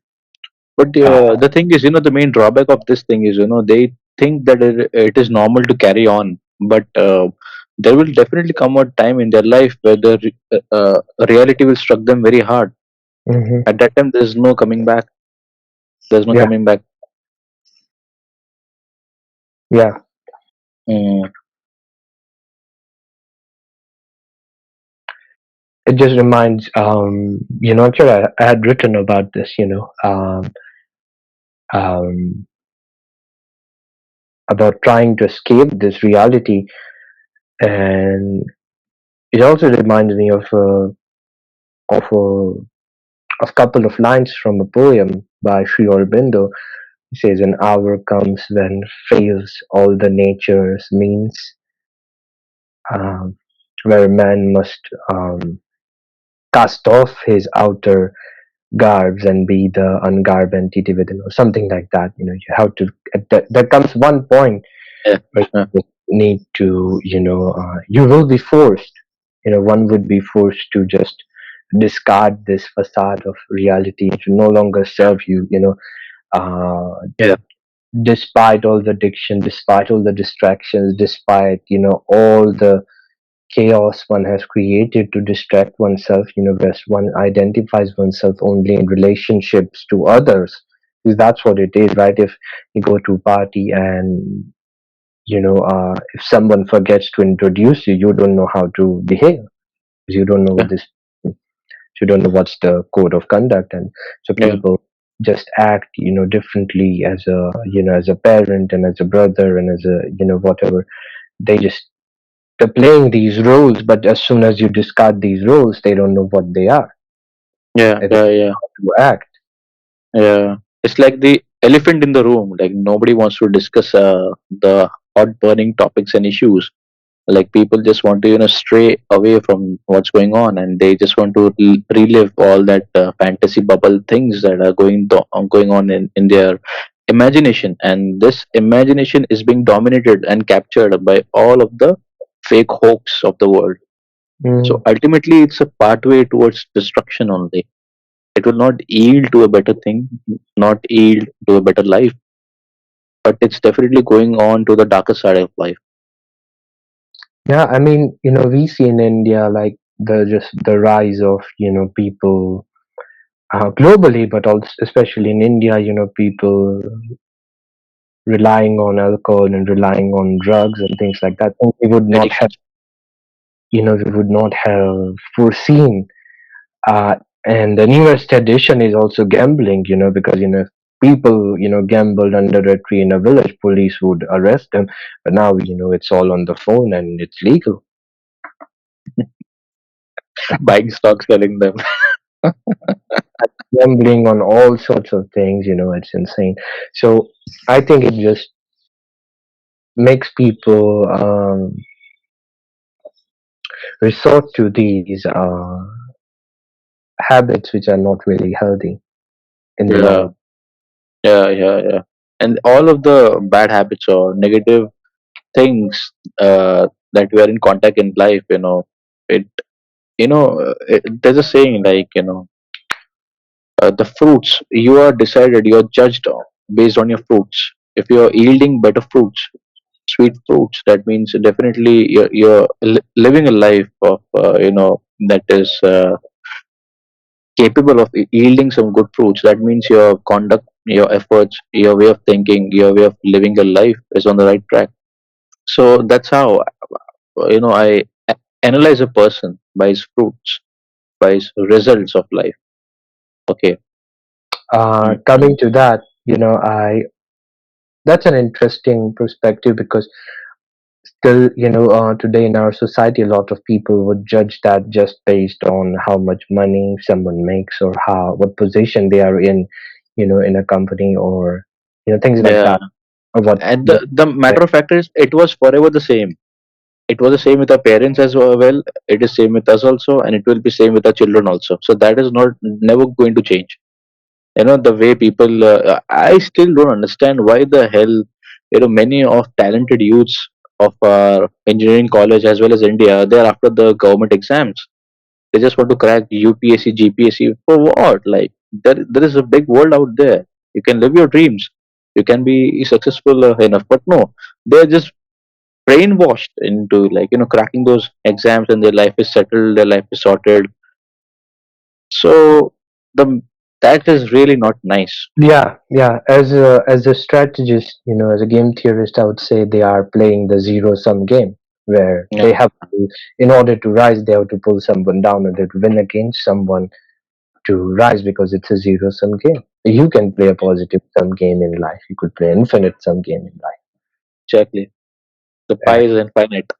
But uh, the thing is, the main drawback of this thing is, they think that it is normal to carry on. But there will definitely come a time in their life where reality will struck them very hard. mhm. At that time, there's no coming back. There's no Yeah, coming back. yeah. Mm. It just reminds, actually, I had written about this, um, about trying to escape this reality. And it also reminds me of a couple of lines from a poem by Sri Aurobindo. He says, "An hour comes when fails all the nature's means, um, where man must cast off his outer garbs and be the ungarbed entity within, or something like that. You have to. There comes one point yeah, where yeah, you need to, you will be forced. One would be forced to just discard this facade of reality to no longer serve you. Uh, yeah, despite all the addiction, despite all the distractions, despite all the chaos one has created to distract oneself, where one identifies oneself only in relationships to others. Because that's what it is, right? If you go to a party and if someone forgets to introduce you, you don't know how to behave. You don't know yeah, this. You don't know what's the code of conduct, and so yeah, people just act, differently as a, as a parent and as a brother and as a, whatever. They just they're playing these roles, but as soon as you discard these roles, they don't know what they are. yeah, They don't yeah, know yeah, how to act. yeah. It's like the elephant in the room. Like nobody wants to discuss the hot burning topics and issues. Like people just want to stray away from what's going on, and they just want to relive all that fantasy bubble things that are going on in their imagination, and this imagination is being dominated and captured by all of the fake hoax of the world. So Mm. ultimately it's a pathway towards destruction only. It will not yield to a better thing, not yield to a better life, but it's definitely going on to the darker side of life. Yeah, I mean, we see in India like the rise of people globally, but also especially in India, people relying on alcohol and relying on drugs and things like that. And Addictions. we would not have foreseen. Uh, and the newest addition is also gambling, because if people gambled under a tree in a village, police would arrest them. But now it's all on the phone and it's legal. Buying stocks, selling them. Gambling on all sorts of things, it's insane. So I think it just makes people resort to these habits which are not really healthy in the Yeah, long. yeah, yeah, yeah. And all of the bad habits or negative things that we are in contact in life, it, there's a saying like, the fruits you are decided, you are judged based on your fruits. If you are yielding better fruits, sweet fruits, that means definitely you're living a life of, that is capable of yielding some good fruits. That means your conduct, your efforts, your way of thinking, your way of living your life is on the right track. So that's how I analyze a person by his fruits, by his results of life. Okay. Mm. Coming to that, I that's an interesting perspective because still, today in our society, a lot of people would judge that just based on how much money someone makes or what position they are in, in a company or, things like Yeah. that, or And what the matter of fact is, it was forever the same. It was the same with our parents as well. It is same with us also, and it will be same with our children also. So that is not never going to change. The way people, I still don't understand why the hell, many of talented youths of our engineering college as well as India, they are after the government exams. They just want to crack UPSC, GPSC for what? Like there is a big world out there. You can live your dreams. You can be successful enough, but no, they're just brainwashed into, like, cracking those exams, and their life is settled, their life is sorted. So the that is really not nice. Yeah. As a strategist, as a game theorist, I would say they are playing the zero sum game where Yeah, they have to, in order to rise, they have to pull someone down, or they have to win against someone to rise, because it's a zero sum game. You can play a positive sum game in life. You could play infinite sum game in life. exactly. The pie Right. is infinite.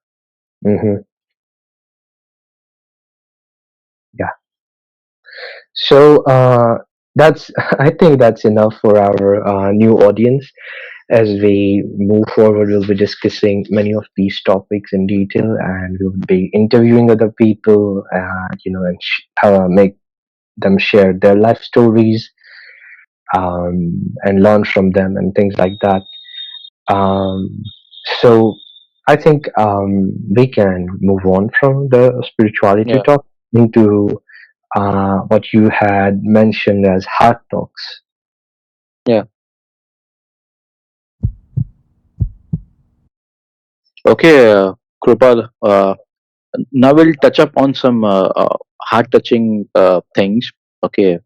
Yeah. So that's I think that's enough for our new audience. As we move forward, we'll be discussing many of these topics in detail, and we'll be interviewing other people, and make them share their life stories, and learn from them and things like that. Um, so I think we can move on from the spirituality Yeah, talk into what you had mentioned as heart talks. yeah. Okay, Krupal. Now we'll touch up on some heart-touching things. Okay.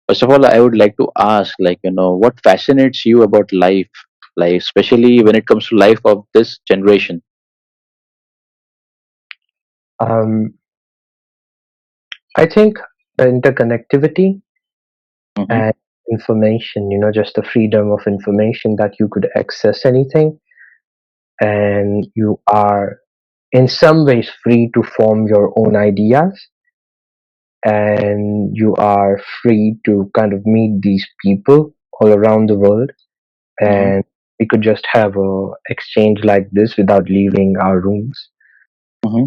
First of all, I would like to ask, like, what fascinates you about life, like, especially when it comes to life of this generation. Um, I think the interconnectivity Mm-hmm. and information, just the freedom of information that you could access anything and you are in some ways free to form your own ideas and you are free to kind of meet these people all around the world Mm-hmm. and we could just have a exchange like this without leaving our rooms Mm-hmm.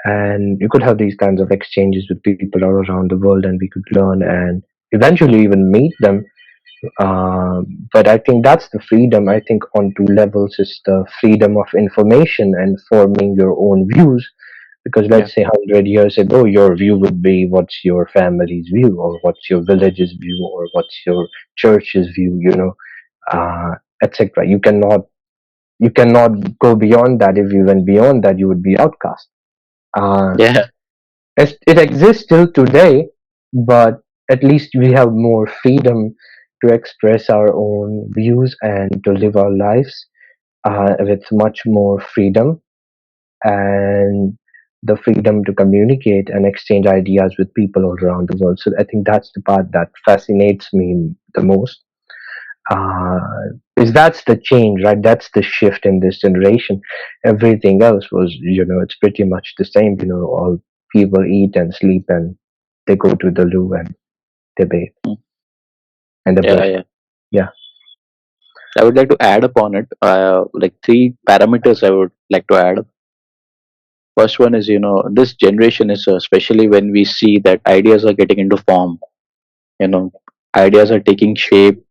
and you could have these kinds of exchanges with people all around the world and we could learn and eventually even meet them. But I think that's the freedom. I think on two levels is the freedom of information and forming your own views. Because Yeah. let's say 100 years ago, your view would be what's your family's view, or what's your village's view, or what's your church's view, etc. You cannot go beyond that. If you went beyond that, you would be outcast. Uh, Yeah. it exists still today, but at least we have more freedom to express our own views and to live our lives with much more freedom and the freedom to communicate and exchange ideas with people all around the world. So I think that's the part that fascinates me the most. Uh, is that's the change, right? That's the shift in this generation. Everything else was, it's pretty much the same. All people eat and sleep and they go to the loo and they bathe Mm. and they Yeah, brush. yeah. Yeah. I would like to add upon it, like three parameters I would like to add. First one is, this generation is, especially when we see that ideas are getting into form, you know, ideas are taking shape,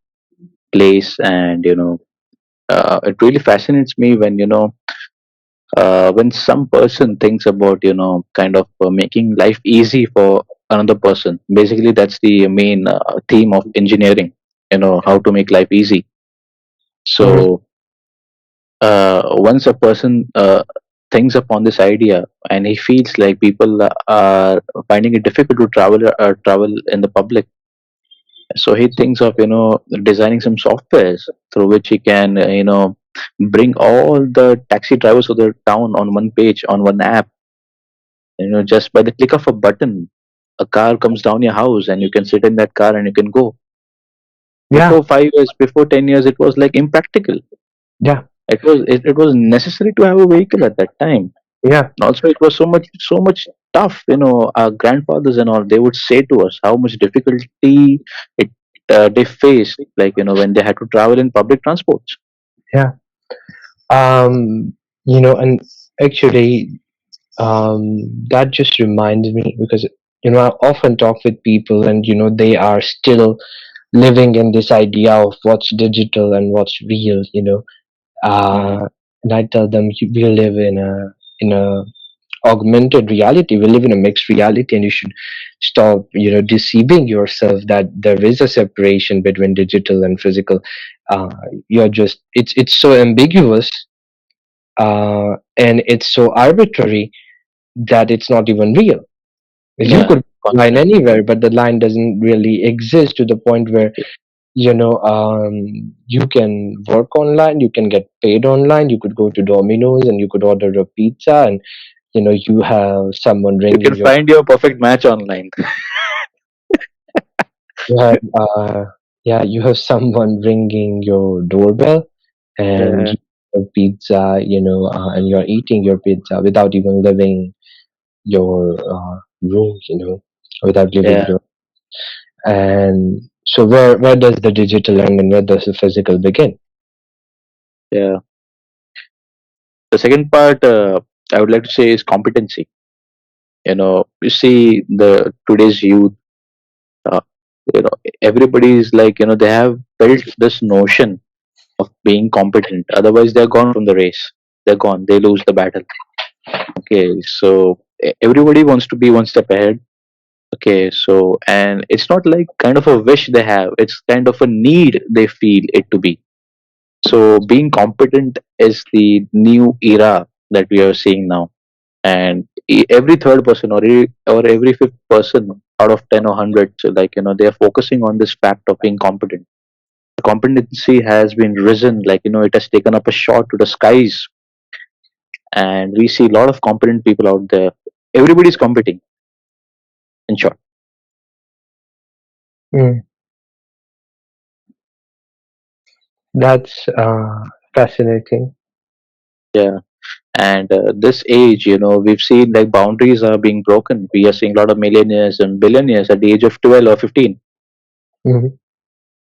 place, and, it really fascinates me when, when some person thinks about, kind of making life easy for another person. Basically, that's the main theme of engineering, how to make life easy. Hmm. So, once a person thinks upon this idea and he feels like people are finding it difficult to travel in the public, so he thinks of designing some softwares through which he can bring all the taxi drivers of the town on one page, on one app. Just by the click of a button, a car comes down your house and you can sit in that car and you can go. Yeah. Before 5 years, before 10 years, it was like impractical. Yeah. It was necessary to have a vehicle at that time. Yeah. And also, it was so much tough. Our grandfathers and all, they would say to us how much difficulty it they faced, like when they had to travel in public transports. Yeah. And actually, that just reminds me because I often talk with people, and they are still living in this idea of what's digital and what's real. Mm-hmm. And I tell them we live in a augmented reality. We live in a mixed reality, and you should stop deceiving yourself that there is a separation between digital and physical. Uh, you're just it's so ambiguous and it's so arbitrary that it's not even real. You Yeah, could line constantly. anywhere, but the line doesn't really exist to the point where you can work online, you can get paid online, you could go to Domino's and you could order a pizza, and you have someone You can ringing your find your perfect match online. you have, you have someone ringing your doorbell, and Yeah, you have pizza, and you're eating your pizza without even leaving your room, without leaving yeah. your. And so where does the digital end and where does the physical begin? Yeah. The second part I would like to say is competency. You see the today's youth. Uh, you know, everybody is like, they have built this notion of being competent. Otherwise, they're gone from the race. They're gone. They lose the battle. Okay, so everybody wants to be one step ahead. Okay, so and it's not like kind of a wish they have. It's kind of a need they feel it to be. So being competent is the new era that we are seeing now, and every third person or every fifth person out of 10 or 100, so like they are focusing on this fact of being competent. The competency has been risen, like it has taken up a shot to the skies, and we see a lot of competent people out there. Everybody's competing, in short. Mm, that's fascinating. Yeah. And this age, we've seen like boundaries are being broken. We are seeing a lot of millionaires and billionaires at the age of 12 or 15. Mhm,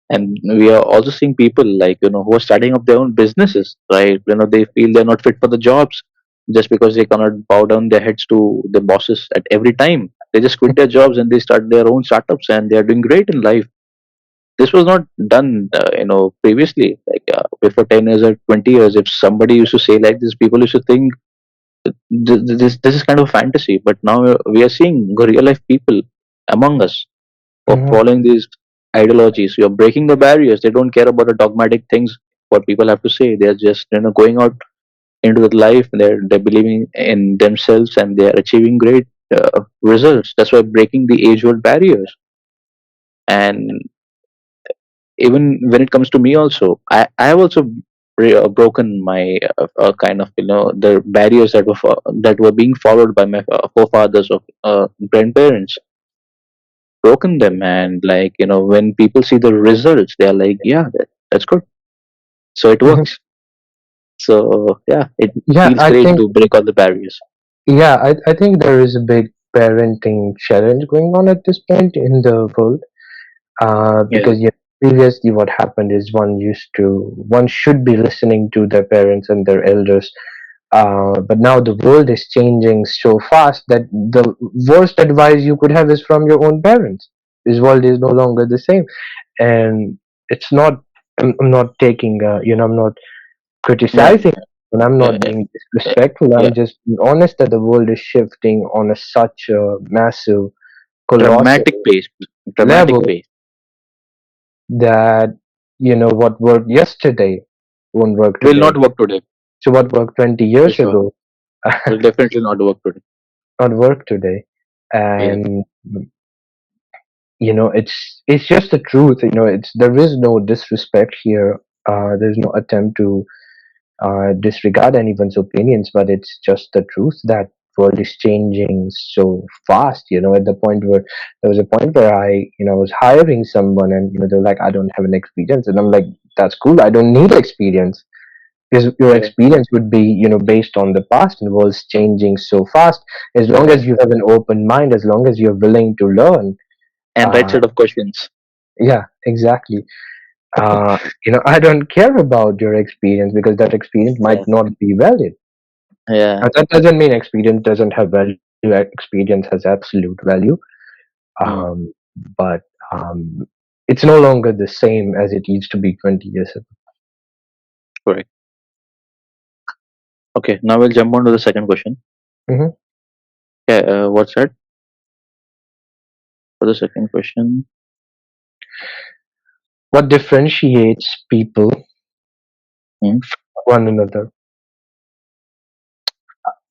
And we are also seeing people like who are starting up their own businesses, right? They feel they're not fit for the jobs just because they cannot bow down their heads to the bosses at every time. They just quit their jobs and they start their own startups, and they are doing great in life. This was not done previously, like before 10 years or 20 years. If somebody used to say like this, people used to think this is kind of a fantasy. But now we are seeing real life people among us who are mhm, following these ideologies. You're breaking the barriers. They don't care about the dogmatic things what people have to say. They're just going out into the life. They're believing in themselves, and they're achieving great results. That's why breaking the age old barriers. And even when it comes to me also, I have also broken my kind of the barriers that were being followed by my forefathers of grandparents, broken them. And like when people see the results, they are like, yeah, that's good, so it mhm. works. So yeah, it Yeah, feels I great think to break all the barriers. I think there is a big parenting challenge going on at this point in the world. Yeah. Because previously what happened is one should be listening to their parents and their elders. But now the world is changing so fast that the worst advice you could have is from your own parents. This world is no longer the same, and it's not. I'm not taking. I'm not Yeah. criticizing, and I'm Yeah. not Yeah. being Yeah. disrespectful. Yeah. I'm just being honest that the world is shifting on a such a massive, Dramatic colossal pace. Dramatic level pace. that what worked yesterday won't work Will not today. work today, So what worked 20 for years sure. ago Will definitely not work today. not work today. Yeah. And it's just the truth. It's there is no disrespect here. There's no attempt to disregard anyone's opinions, but it's just the truth that world is changing so fast. At the point where there was a point where I was hiring someone, and they're like, I don't have an experience, and I'm like, that's cool. I don't need experience, because your Yeah. experience would be based on the past, and the world's changing so fast. As long Yeah. as you have an open mind, as long as you're willing to learn, And right uh, set of questions. yeah, exactly. I don't care about your experience because that experience might Yeah. not be valid. Yeah. And that doesn't mean experience doesn't have value. Experience has absolute value. Mm, um, but um, it's no longer the same as it used to be 20 years ago. correct. Okay, now we'll jump on to the second question. Hmm. Yeah, what's that for the second question? What differentiates people Hmm. from one another?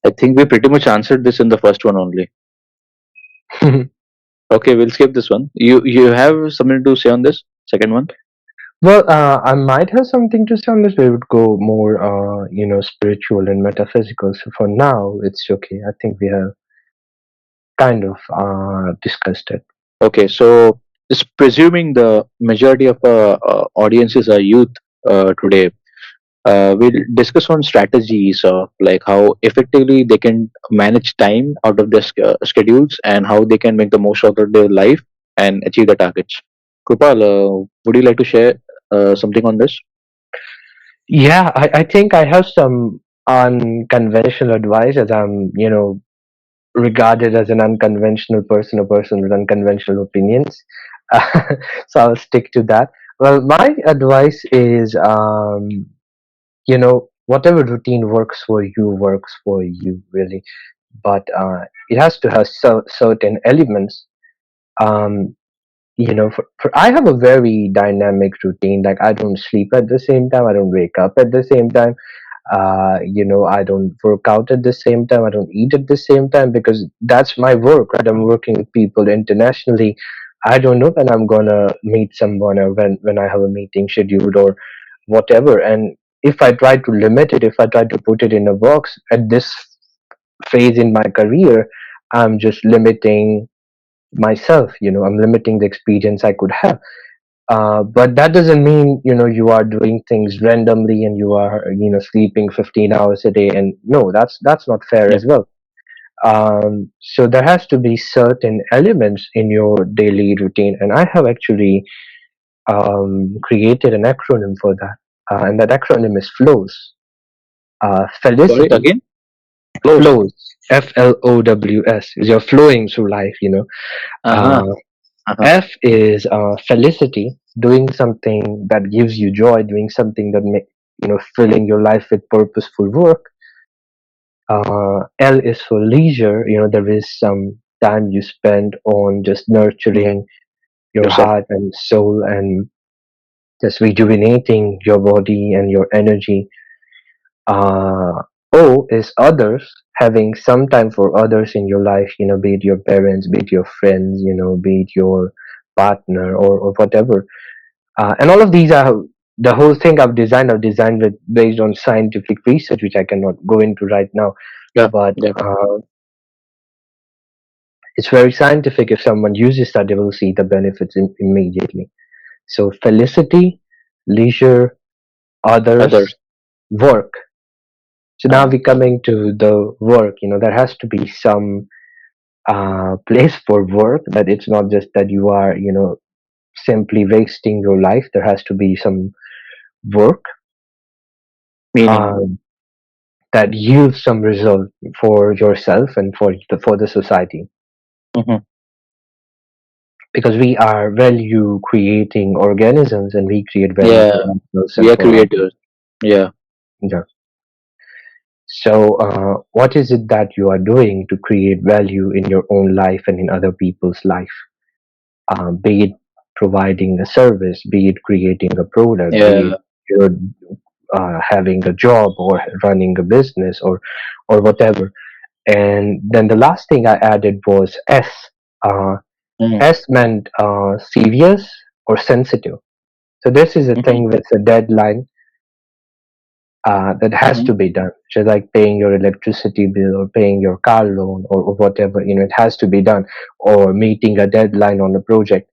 I think we pretty much answered this in the first one only. Okay, we'll skip this one. You have something to say on this second one? Well, I might have something to say on this, but it would go more, spiritual and metaphysical. So for now, it's okay. I think we have kind of discussed it. Okay, so just presuming the majority of audiences are youth today, we'll discuss on strategies of like how effectively they can manage time out of their schedules, and how they can make the most out of their life and achieve the targets. Krupal, would you like to share something on this? Yeah, I think I have some unconventional advice as I'm, regarded as an unconventional person, a person with unconventional opinions. So I'll stick to that. Well, my advice is, whatever routine works for you, really. But it has to have certain elements. Um, I have a very dynamic routine. Like, I don't sleep at the same time, I don't wake up at the same time. I don't work out at the same time, I don't eat at the same time, because that's my work, right? I'm working with people internationally. I don't know when I'm gonna meet someone, or when I have a meeting scheduled, or whatever. And if I try to limit it, if I try to put it in a box at this phase in my career, I'm just limiting myself. I'm limiting the experience I could have. But that doesn't mean, you are doing things randomly and you are, sleeping 15 hours a day. And no, that's not fair Yeah. as well. So there has to be certain elements in your daily routine, and I have actually created an acronym for that, and that acronym is flows. Sorry, Felicity, again? Close. flows, FLOWS, is you're flowing through life. Uh-huh. Uh, Uh-huh. F is felicity, doing something that gives you joy, doing something that filling your life with purposeful work. L is for leisure. There is some time you spend on just Yeah. nurturing your Yourself. heart and soul, and just rejuvenating your body and your energy. Uh, o is others, having some time for others in your life. Be it your parents, be it your friends, be it your partner, or whatever. And all of these are the whole thing I've designed with based on scientific research, which I cannot go into right now. Yeah. But Yeah. it's very scientific. If someone uses that, they will see the benefits immediately. So felicity, leisure, others, Others. work. So now Uh, we're coming to the work. There has to be some place for work. That it's not just that you are, simply wasting your life. There has to be some work. meaning. Um, that yields some result for yourself and for the society, Hmm. because we are value creating organisms, and we create value Yeah. for ourselves We and are for others. creators. Yeah. Yeah. So what is it that you are doing to create value in your own life and in other people's life? Be it providing a service, be it creating a product, be Yeah. it you're having a job, or running a business, or whatever. And then the last thing I added was S. Uh, Hmm. S meant serious or sensitive. So this is a Hmm. thing with a deadline that has Hmm. to be done, just like paying your electricity bill or paying your car loan, or whatever. It has to be done, or meeting a deadline on a project.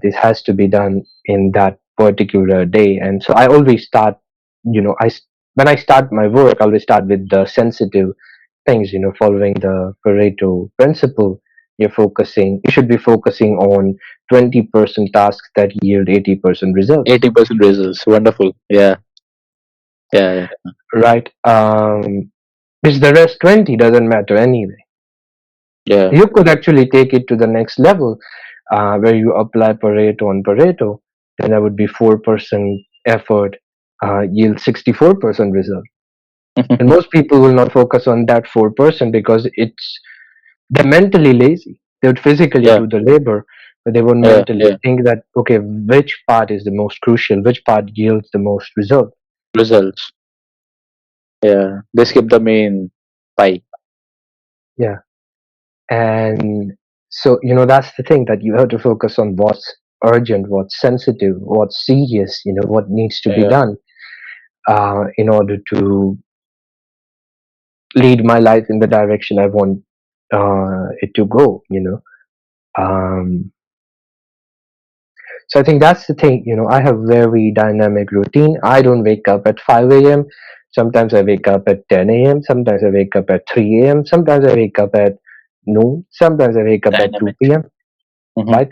This has to be done in that particular day. And so I always start, when I start my work, I always start with the sensitive things, following the Pareto principle. You should be focusing on 20% tasks that yield 80% results, 80% results. Wonderful. Yeah. Yeah. Yeah. right? Which the rest 20 doesn't matter anyway. Yeah. You could actually take it to the next level, where you apply Pareto on Pareto. Then that would be 4% effort yield 64% result. And most people will not focus on that 4% because they're mentally lazy. They would physically Yeah. do the labor, but they would Yeah. mentally Yeah. think that, okay, which part is the most crucial, which part yields the most result. Results. Yeah. They skip the main pie. Yeah. And so, that's the thing, that you have to focus on what's urgent, what's sensitive, what's serious, what needs to be Yeah. done in order to lead my life in the direction I want it to go. Um, So I think that's the thing. I have very dynamic routine. I don't wake up at 5 a.m. Sometimes I wake up at 10 a.m. Sometimes I wake up at 3 a.m. Sometimes I wake up at noon. Sometimes I wake up at Dynamic. 2 p.m. Hmm. Right?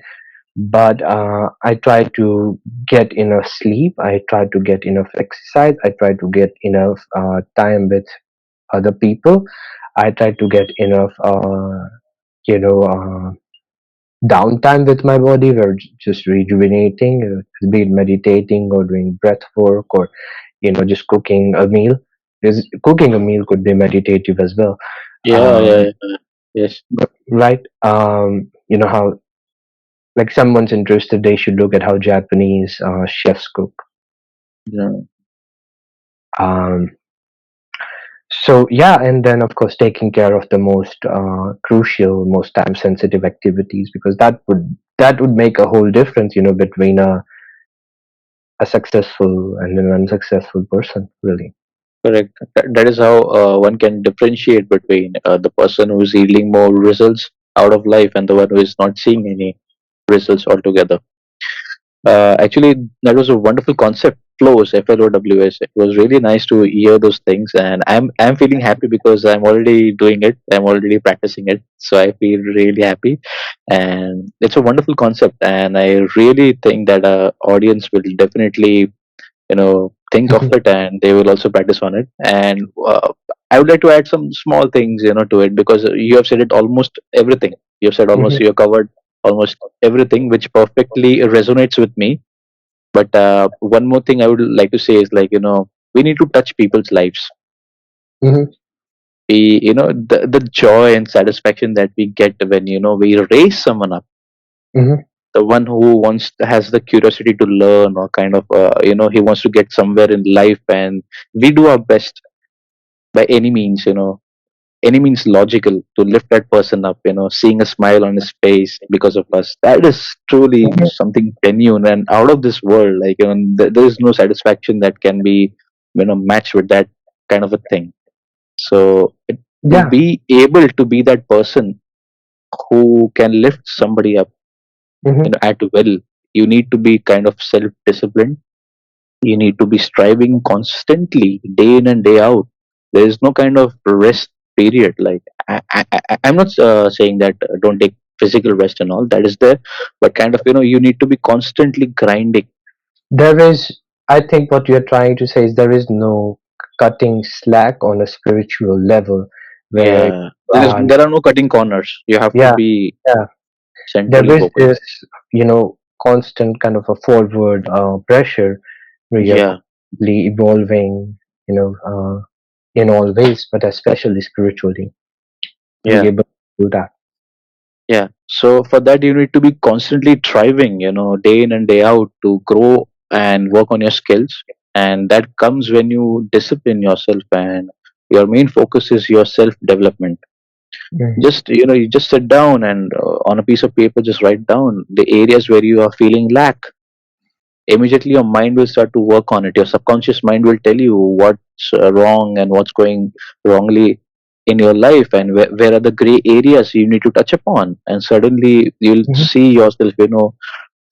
but I try to get enough sleep. I try to get enough exercise. I try to get enough time with other people. I try to get enough, you know, downtime with my body. We're just rejuvenating, be it meditating or doing breath work or just cooking a meal. Because cooking a meal could be meditative as well. Yeah, yeah, Um, yeah. Yes. right? You know how, like, someone's interested, they should look at how Japanese chefs cook. Yeah, Um, so yeah, and then of course taking care of the most crucial, most time sensitive activities, because that would make a whole difference, between a successful and an unsuccessful person, really. correct. That is how one can differentiate between the person who is yielding more results out of life and the one who is not seeing any results altogether. Actually, that was a wonderful concept. Flows, FLOWS. It was really nice to hear those things, and I'm feeling happy because I'm already doing it. I'm already practicing it, so I feel really happy. And it's a wonderful concept, and I really think that our audience will definitely think of Mhm, it, and they will also practice on it. And I would like to add some small things to it, because you have said it almost everything. You have said almost, mhm, you have covered almost everything, which perfectly resonates with me. But one more thing I would like to say is, like, we need to touch people's lives. mhm, The joy and satisfaction that we get when we raise someone up, mhm, the one who has the curiosity to learn, or kind of he wants to get somewhere in life, and we do our best by any means logical to lift that person up, seeing a smile on his face because of us. That is truly mhm. something genuine and out of this world. Like, there is no satisfaction that can be matched with that kind of a thing. So to Yeah. be able to be that person who can lift somebody up, Mhm, at will, you need to be kind of self disciplined. You need to be striving constantly, day in and day out. There is no kind of rest period. Like, I'm not saying that don't take physical rest and all. That is there, but kind of you need to be constantly grinding. there is, I think what you're trying to say is there is no cutting slack on a spiritual level where Yeah, uh, there are no cutting corners. You have to yeah, be yeah, there centrally is focused. this, constant kind of a forward pressure where you're Yeah, constantly evolving, in all ways, but especially spiritually, to be yeah. able to do that. Yeah. So for that, you need to be constantly striving, day in and day out, to grow and work on your skills. And that comes when you discipline yourself, and your main focus is your self development. Mhm, Just, you just sit down and on a piece of paper, just write down the areas where you are feeling lack. Immediately your mind will start to work on it. Your subconscious mind will tell you what's wrong and what's going wrongly in your life, and where are the gray areas you need to touch upon. And suddenly you'll mhm, see yourself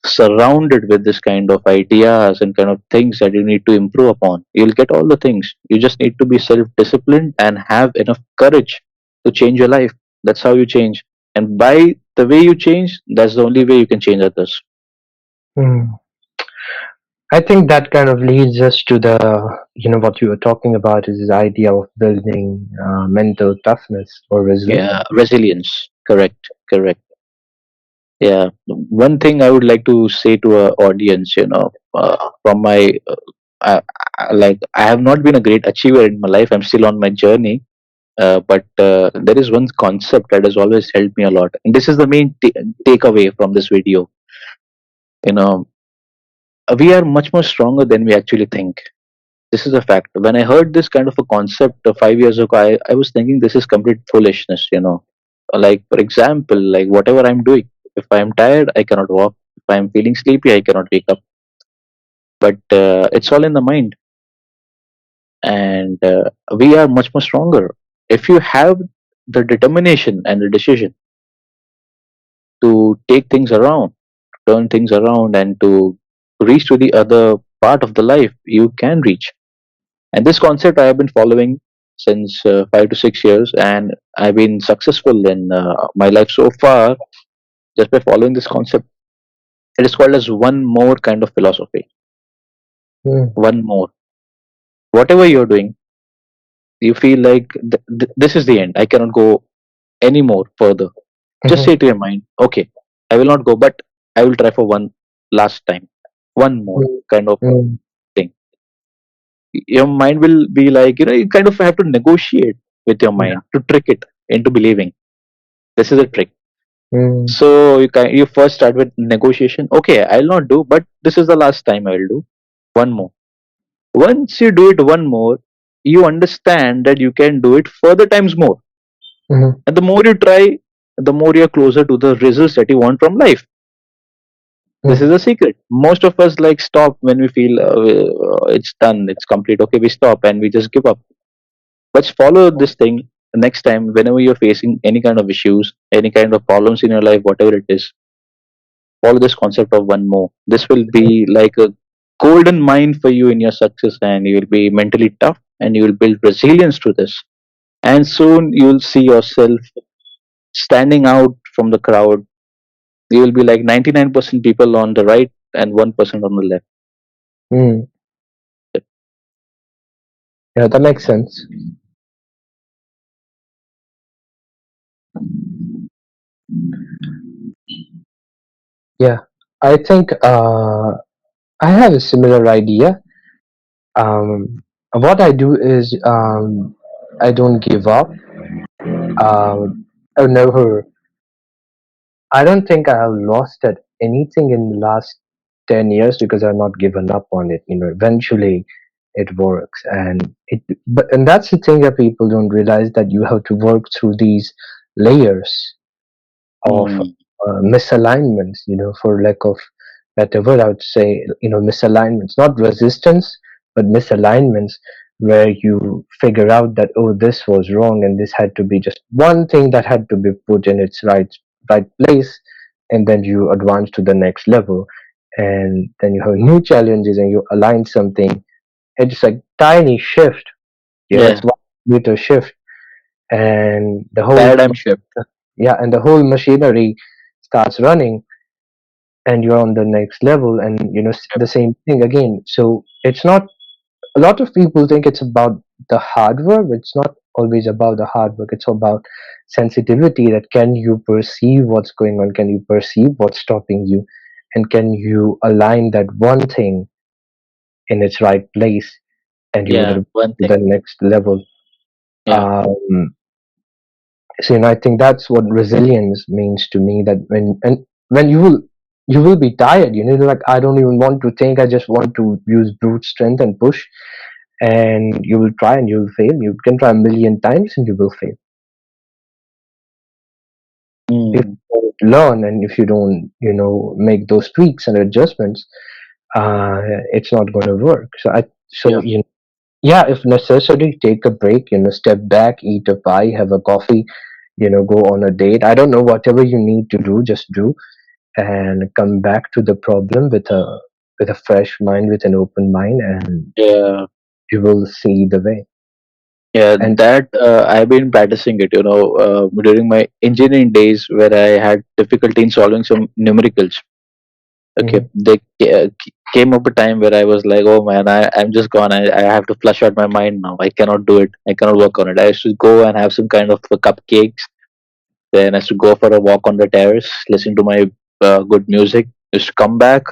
surrounded with this kind of ideas and kind of things that you need to improve upon. You'll get all the things. You just need to be self disciplined and have enough courage to change your life. That's how you change. And by the way you change, that's the only way you can change others. mhm. I think that kind of leads us to the, what you were talking about is this idea of building mental toughness or Yeah, resilience. resilience. Correct, correct. Yeah, one thing I would like to say to our audience, from my like, I have not been a great achiever in my life. I'm still on my journey, but there is one concept that has always helped me a lot, and this is the main takeaway from this video. You know, we are much more stronger than we actually think. This is a fact. When I heard this kind of a concept 5 years ago, I was thinking this is complete foolishness. Like, for example, like, whatever I'm doing, if I'm tired, I cannot walk. If I'm feeling sleepy, I cannot wake up. But it's all in the mind, and we are much more stronger if you have the determination and the decision to take things around, turn things around, and to reach to the other part of the life. You can reach. And this concept I have been following since 5 to 6 years, and I've been successful in my life so far just by following this concept. It is called as one more kind of philosophy. mm, One more. Whatever you're doing, you feel like this is the end. I cannot go any more further. Just mhm, say to your mind, okay, I will not go, but I will try for one last time. One more mm, kind of mm, thing. Your mind will be like, you kind of have to negotiate with your yeah, mind to trick it into believing. This is a trick. mm, So you first start with negotiation. Okay, I'll not do, but this is the last time I will do. One more. Once you do it one more, you understand that you can do it further times more. mhm, And the more you try, the more you're closer to the results that you want from life. This is mm, a secret. Most of us like stop when we feel it's done, it's complete. Okay, we stop and we just give up. Let's follow this thing next time whenever you're facing any kind of issues, any kind of problems in your life, whatever it is. Follow this concept of one more. This will be like a golden mine for you in your success, and you will be mentally tough and you will build resilience to this. And soon you will see yourself standing out from the crowd. You will be like 99% people on the right and 1% on the left. mm. Yeah, that makes sense. Yeah, I think I have a similar idea. What I do is I don't give up. I never. I don't think I have lost at anything in the last 10 years because I've not given up on it. Eventually it works, and that's the thing that people don't realize, that you have to work through these layers of Hmm. misalignments, for lack of better word, I would say, misalignments, not resistance, but misalignments, where you figure out that, oh, this was wrong, and this had to be just one thing that had to be put in its right place, and then you advance to the next level, and then you have new challenges, and you align something. It's a tiny shift, it's Yeah, 1 meter shift, and paradigm shift. the whole machinery starts running, and you're on the next level, and the same thing again. So it's not, a lot of people think it's about the hard work. It's not always about the hard work. It's about sensitivity, that can you perceive what's going on, can you perceive what's stopping you, and can you align that one thing in its right place, and you will Yeah, advance one to thing. the next level. Yeah, um, so I think that's what resilience means to me, that when you will be tired, like, I don't even want to think, I just want to use brute strength and push, and you will try and you'll fail. You can try a million times and you will fail. If mm, you don't learn, and if you don't make those tweaks and adjustments, uh it's not going to work. So yeah, yeah, if necessary, take a break, step back, eat a pie, have a coffee, go on a date. I don't know, whatever you need to do, just do, and come back to the problem with a fresh mind, with an open mind, and yeah, you will see the way. yeah. And That I've been practicing it. During my engineering days, where I had difficulty in solving some numericals. Okay, mhm, came up a time where I was like, oh man, I'm just gone. I have to flush out my mind now. I cannot do it. I cannot work on it. I used to go and have some kind of cupcakes. Then I used to go for a walk on the terrace, listen to my good music. Used to come back,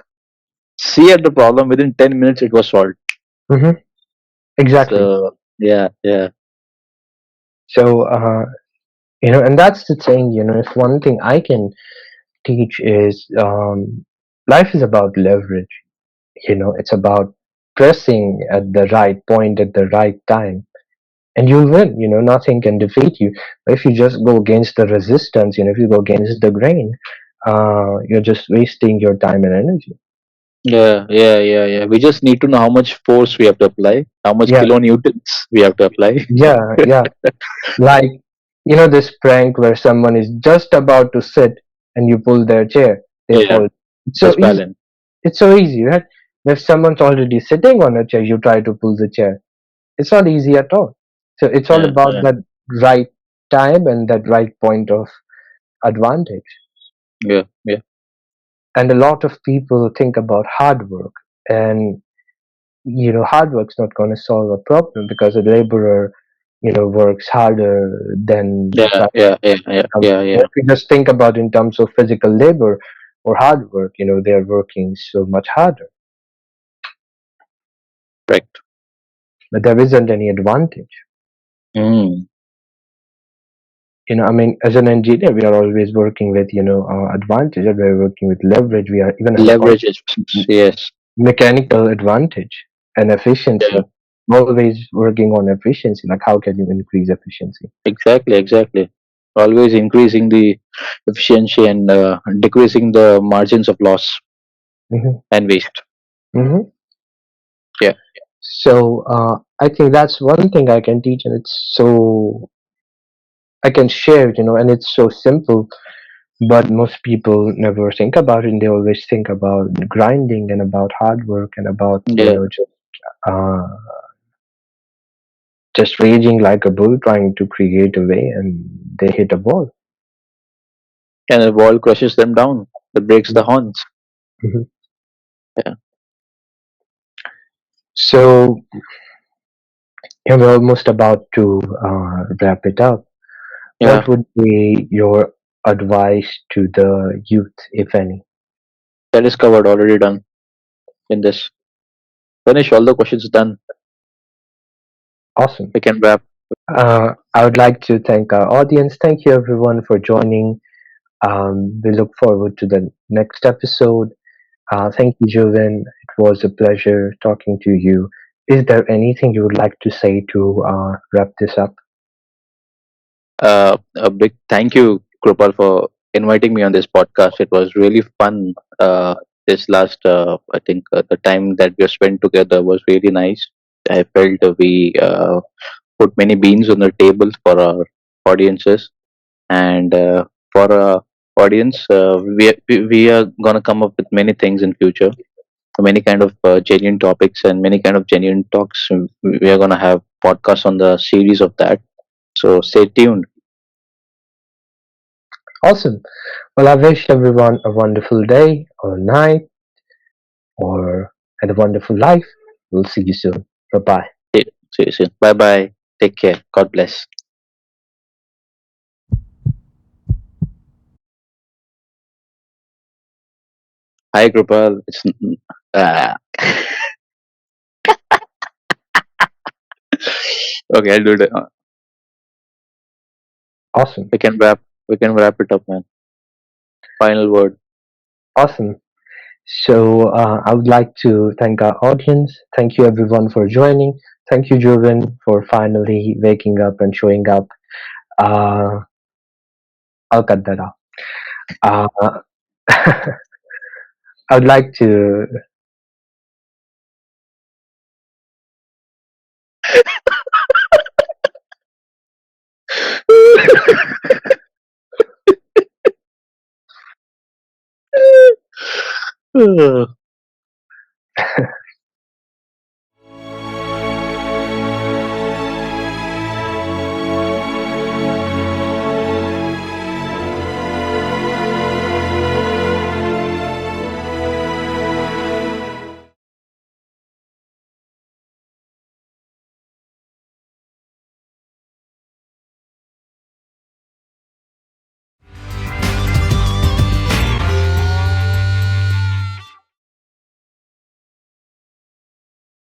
see at the problem. Within 10 minutes, it was solved. mhm, exactly. So yeah, yeah, So and that's the thing. If one thing I can teach is, life is about leverage. It's about pressing at the right point at the right time, and you'll win. Nothing can defeat you. But if you just go against the resistance, if you go against the grain, you're just wasting your time and energy. yeah, yeah, yeah, yeah. We just need to know how much force we have to apply, how much Yeah, kilonewtons we have to apply. yeah. Like, this prank where someone is just about to sit and you pull their chair, they Yeah, fall. It's so just easy. balance. It's so easy, right? If someone's already sitting on a chair, you try to pull the chair. It's not easy at all. So it's all Yeah, about yeah, that right time and that right point of advantage. yeah, yeah. And a lot of people think about hard work, and hard work's not going to solve a problem because a laborer works harder than Yeah, someone yeah, yeah, yeah, else. yeah, yeah. If you just think about in terms of physical labor or hard work, they are working so much harder, Correct. but there isn't any advantage. Mm. I mean, as an engineer, we are always working with advantage, and we're working with leverage. We are even have a Leverage is, yes. mechanical advantage and Yeah, efficiency. Always working on efficiency. Like, how can you increase efficiency? exactly, exactly. Always increasing the efficiency and decreasing the margins of loss Hmm. and waste. Hmm. Yeah, So I think that's one thing I can teach, and it's so I can share it, and it's so simple. But most people never think about it. And they always think about grinding and about hard work and about yeah. just raging like a bull, trying to create a way, and they hit a wall. And the wall crushes them down. It breaks the horns. Mhm. Yeah, So we're almost about to wrap it up. yeah. What would be your advice to the youth, if any? That is covered, already done in this. Finish all the questions done. Awesome. We can wrap. I would like to thank our audience. Thank you, everyone, for joining. We look forward to the next episode. Thank you, Jovin. It was a pleasure talking to you. Is there anything you would like to say to wrap this up? A big thank you, Krupal, for inviting me on this podcast. It was really fun. This last, I think, the time that we spent together was really nice. I felt we put many beans on the table for our audiences, and for our audience, we are gonna come up with many things in future, many kind of genuine topics and many kind of genuine talks. We are gonna have podcasts on the series of that. So stay tuned. Awesome. Well, I wish everyone a wonderful day or night or and a wonderful life. We'll see you soon. Bye bye. See you soon. Bye bye. Take care. God bless. Hi, Krupal. Uh, okay. I'll do it. Awesome. We can wrap. We can wrap it up, man. Final word. Awesome. So I would like to thank our audience. Thank you, everyone, for joining. Thank you, Jovin, for finally waking up and showing up. Uh, I'll cut that off. Uh, I would like to.